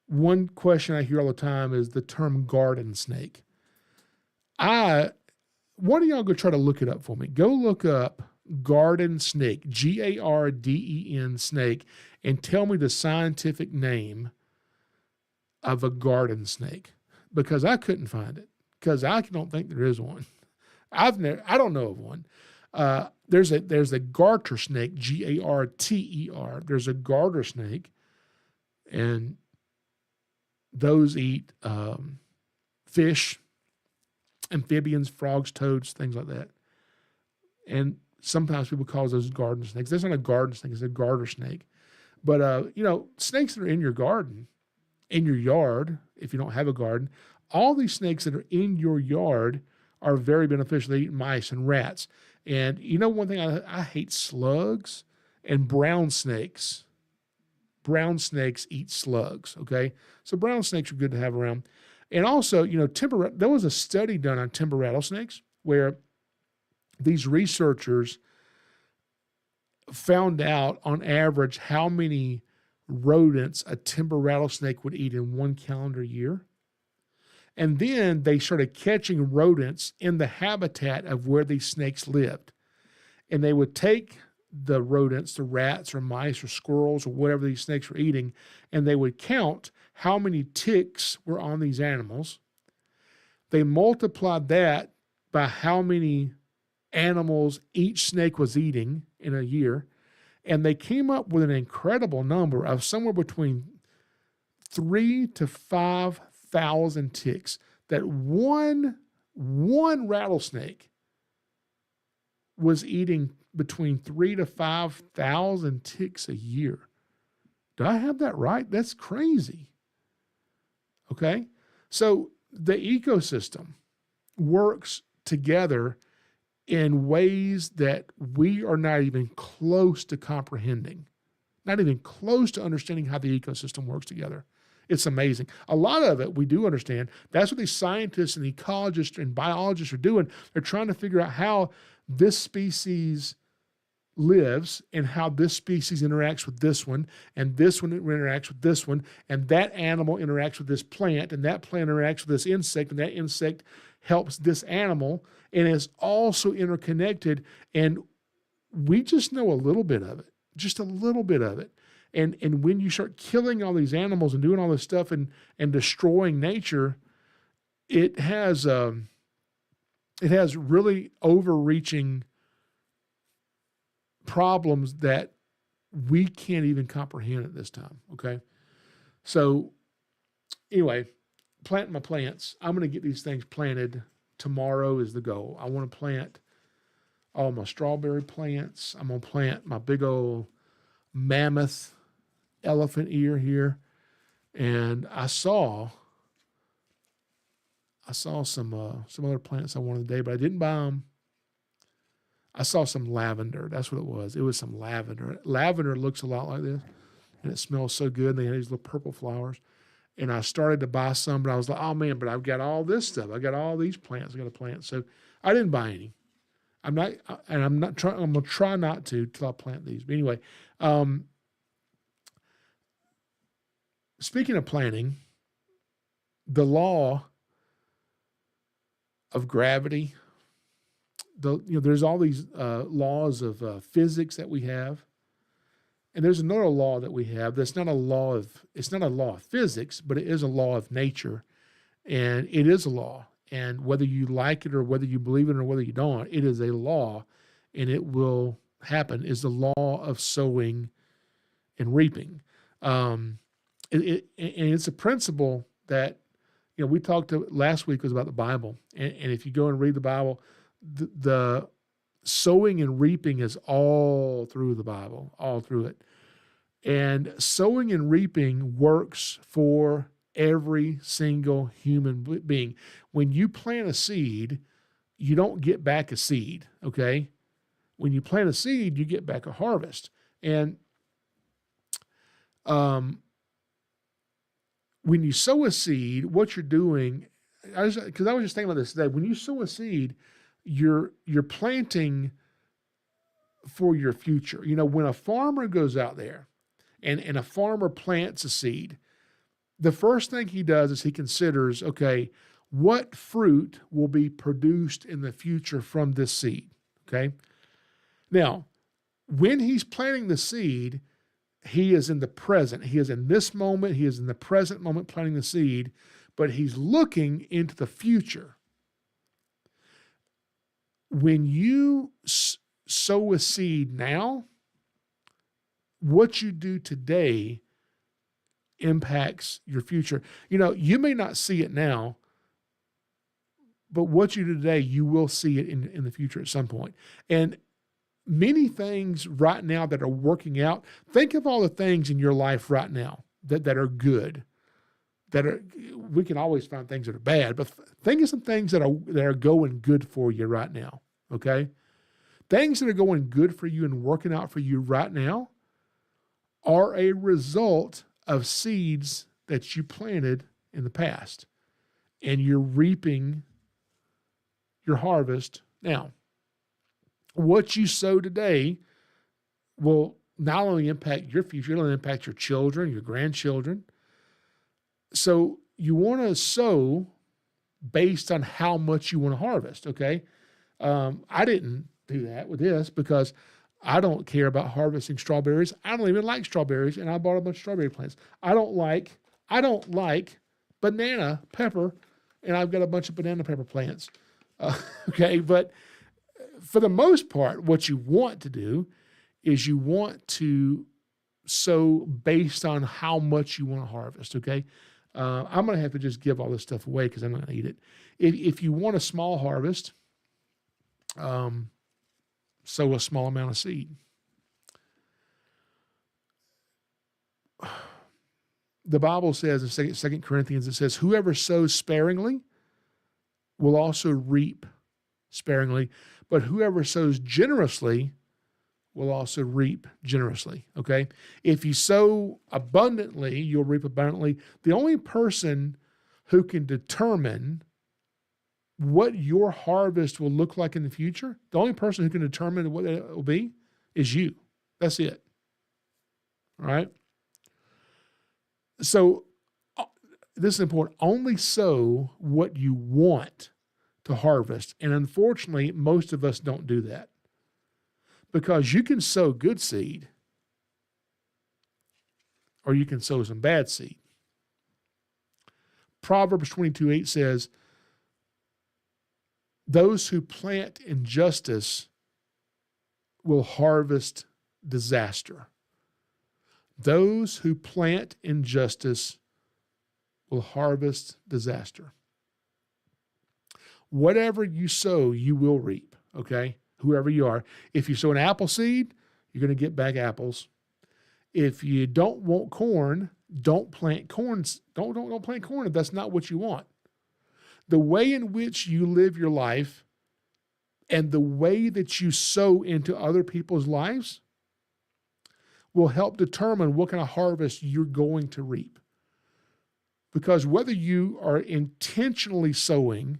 One question I hear all the time is the term garden snake. One of y'all go try to look it up for me. Go look up garden snake, Garden snake, and tell me the scientific name of a garden snake, because I couldn't find it, because I don't think there is one. I don't know of one. There's a garter snake, Garter. There's a garter snake, and those eat fish, amphibians, frogs, toads, things like that. And sometimes people call those garden snakes. That's not a garden snake, it's a garter snake. But, snakes that are in your garden, in your yard, if you don't have a garden, all these snakes that are in your yard are very beneficial. They eat mice and rats. And one thing, I hate slugs and brown snakes. Brown snakes eat slugs, okay? So brown snakes are good to have around. And also, there was a study done on timber rattlesnakes where these researchers found out on average how many rodents a timber rattlesnake would eat in one calendar year. And then they started catching rodents in the habitat of where these snakes lived. And they would take the rodents, the rats or mice or squirrels or whatever these snakes were eating, and they would count how many ticks were on these animals. They multiplied that by how many animals each snake was eating in a year, and they came up with an incredible number of somewhere between 3,000 to 5,000 ticks that one rattlesnake was eating between 3,000 to 5,000 ticks a year. Do I have that right? That's crazy. Okay? So the ecosystem works together in ways that we are not even close to comprehending, not even close to understanding how the ecosystem works together. It's amazing. A lot of it we do understand. That's what these scientists and ecologists and biologists are doing. They're trying to figure out how this species lives and how this species interacts with this one, and this one interacts with this one, and that animal interacts with this plant, and that plant interacts with this insect, and that insect helps this animal, and it's also interconnected, and we just know a little bit of it, just a little bit of it. And when you start killing all these animals and doing all this stuff and destroying nature, it has really overreaching problems that we can't even comprehend at this time, okay? So anyway, planting my plants. I'm going to get these things planted. Tomorrow is the goal. I want to plant all my strawberry plants. I'm going to plant my big old mammoth elephant ear here. And I saw some other plants I wanted today, but I didn't buy them. I saw some lavender. That's what it was. It was some lavender. Lavender looks a lot like this, and it smells so good. They had these little purple flowers. And I started to buy some, but I was like, oh, man, but I've got all this stuff. I got all these plants I got to plant. So I didn't buy any. I'm going to try not to till I plant these. But anyway, speaking of planting, the law of gravity, there's all these laws of physics that we have, and there's another law that we have that's not a law of physics, but it is a law of nature, and it is a law. And whether you like it or whether you believe it or whether you don't, it is a law, and it will happen. Is the law of sowing and reaping. And it's a principle that we talked to last week was about the Bible, and if you go and read the Bible, the sowing and reaping is all through the Bible, all through it. And sowing and reaping works for every single human being. When you plant a seed, you don't get back a seed, okay? When you plant a seed, you get back a harvest. And when you sow a seed, what you're doing, because I was just thinking about this today, when you sow a seed, you're planting for your future. You know, when a farmer goes out there and a farmer plants a seed, the first thing he does is he considers, okay, what fruit will be produced in the future from this seed, okay? Now, when he's planting the seed, he is in the present. He is in this moment. He is in the present moment planting the seed, but he's looking into the future. When you sow a seed now, what you do today impacts your future. You know, you may not see it now, but what you do today, you will see it in the future at some point. And many things right now that are working out, think of all the things in your life right now that are good. We can always find things that are bad, but think of some things that are going good for you right now, okay? Things that are going good for you and working out for you right now are a result of seeds that you planted in the past, and you're reaping your harvest now. What you sow today will not only impact your future, it'll impact your children, your grandchildren. So you want to sow based on how much you want to harvest, okay? I didn't do that with this because I don't care about harvesting strawberries. I don't even like strawberries, and I bought a bunch of strawberry plants. I don't like banana pepper, and I've got a bunch of banana pepper plants. Okay, but for the most part, what you want to do is you want to sow based on how much you want to harvest, okay? I'm going to have to just give all this stuff away because I'm not going to eat it. If you want a small harvest, sow a small amount of seed. The Bible says in 2 Corinthians, it says, whoever sows sparingly will also reap sparingly, but whoever sows generously will also reap generously, okay? If you sow abundantly, you'll reap abundantly. The only person who can determine what your harvest will look like in the future, the only person who can determine what it will be is you. That's it. All right? So this is important. Only sow what you want to harvest. And unfortunately, most of us don't do that. Because you can sow good seed or you can sow some bad seed. Proverbs 22:8 says, those who plant injustice will harvest disaster. Those who plant injustice will harvest disaster. Whatever you sow, you will reap, okay? Whoever you are. If you sow an apple seed, you're going to get back apples. If you don't want corn, don't plant corn. Don't plant corn if that's not what you want. The way in which you live your life and the way that you sow into other people's lives will help determine what kind of harvest you're going to reap. Because whether you are intentionally sowing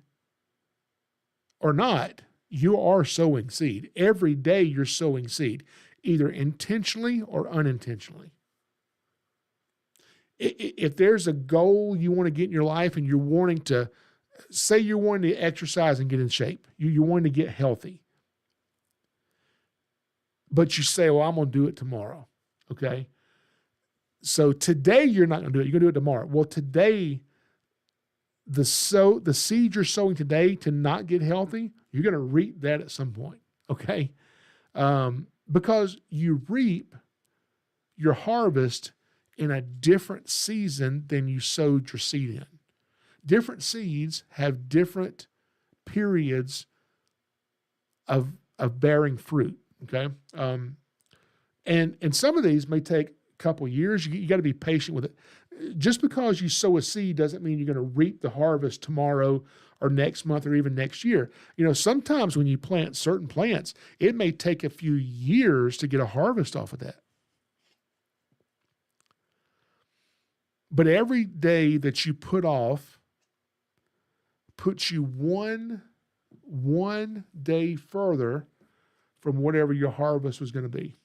or not, you are sowing seed. Every day you're sowing seed, either intentionally or unintentionally. If there's a goal you want to get in your life and you're wanting to, say you're wanting to exercise and get in shape, you're wanting to get healthy, but you say, well, I'm going to do it tomorrow, okay? So today you're not going to do it. You're going to do it tomorrow. Well, today, the seed you're sowing today to not get healthy, you're going to reap that at some point, okay? Because you reap your harvest in a different season than you sowed your seed in. Different seeds have different periods of bearing fruit, okay? And some of these may take a couple of years. You got to be patient with it. Just because you sow a seed doesn't mean you're going to reap the harvest tomorrow or next month or even next year. Sometimes when you plant certain plants, it may take a few years to get a harvest off of that. But every day that you put off puts you one day further from whatever your harvest was going to be.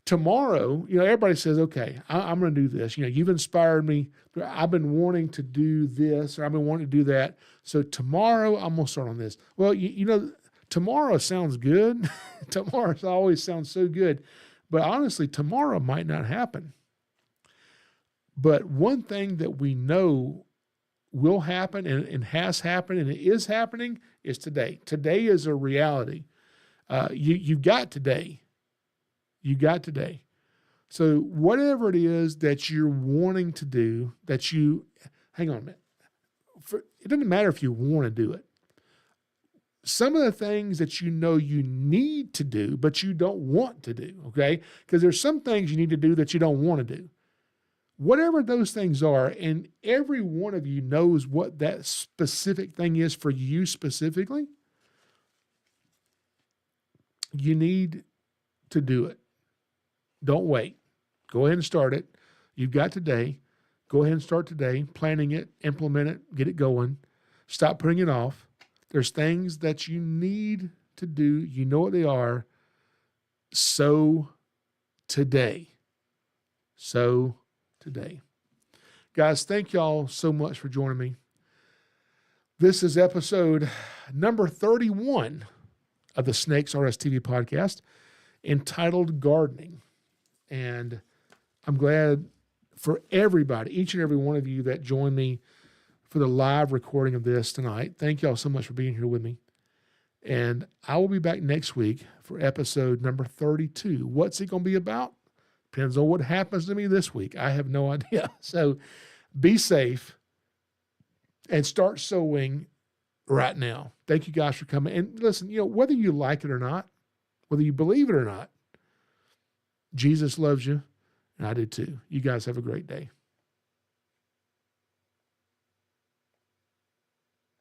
Tomorrow, everybody says, okay, I'm going to do this. You've inspired me. I've been wanting to do this, or I've been wanting to do that. So tomorrow I'm going to start on this. Well, tomorrow sounds good. Tomorrow always sounds so good. But honestly, tomorrow might not happen. But one thing that we know will happen and has happened and it is happening is today. Today is a reality. You've got today. You got today. So whatever it is that you're wanting to do, hang on a minute. It doesn't matter if you want to do it. Some of the things that you need to do, but you don't want to do, okay? Because there's some things you need to do that you don't want to do. Whatever those things are, and every one of you knows what that specific thing is for you specifically, you need to do it. Don't wait. Go ahead and start it. You've got today. Go ahead and start today, planning it, implement it, get it going. Stop putting it off. There's things that you need to do. You know what they are. So today. Guys, thank y'all so much for joining me. This is episode number 31 of the SnakesAreUsTV Podcast, entitled Gardening. And I'm glad for everybody, each and every one of you that joined me for the live recording of this tonight. Thank y'all so much for being here with me. And I will be back next week for episode number 32. What's it going to be about? Depends on what happens to me this week. I have no idea. So be safe and start sowing right now. Thank you guys for coming. And listen, whether you like it or not, whether you believe it or not, Jesus loves you, and I do too. You guys have a great day.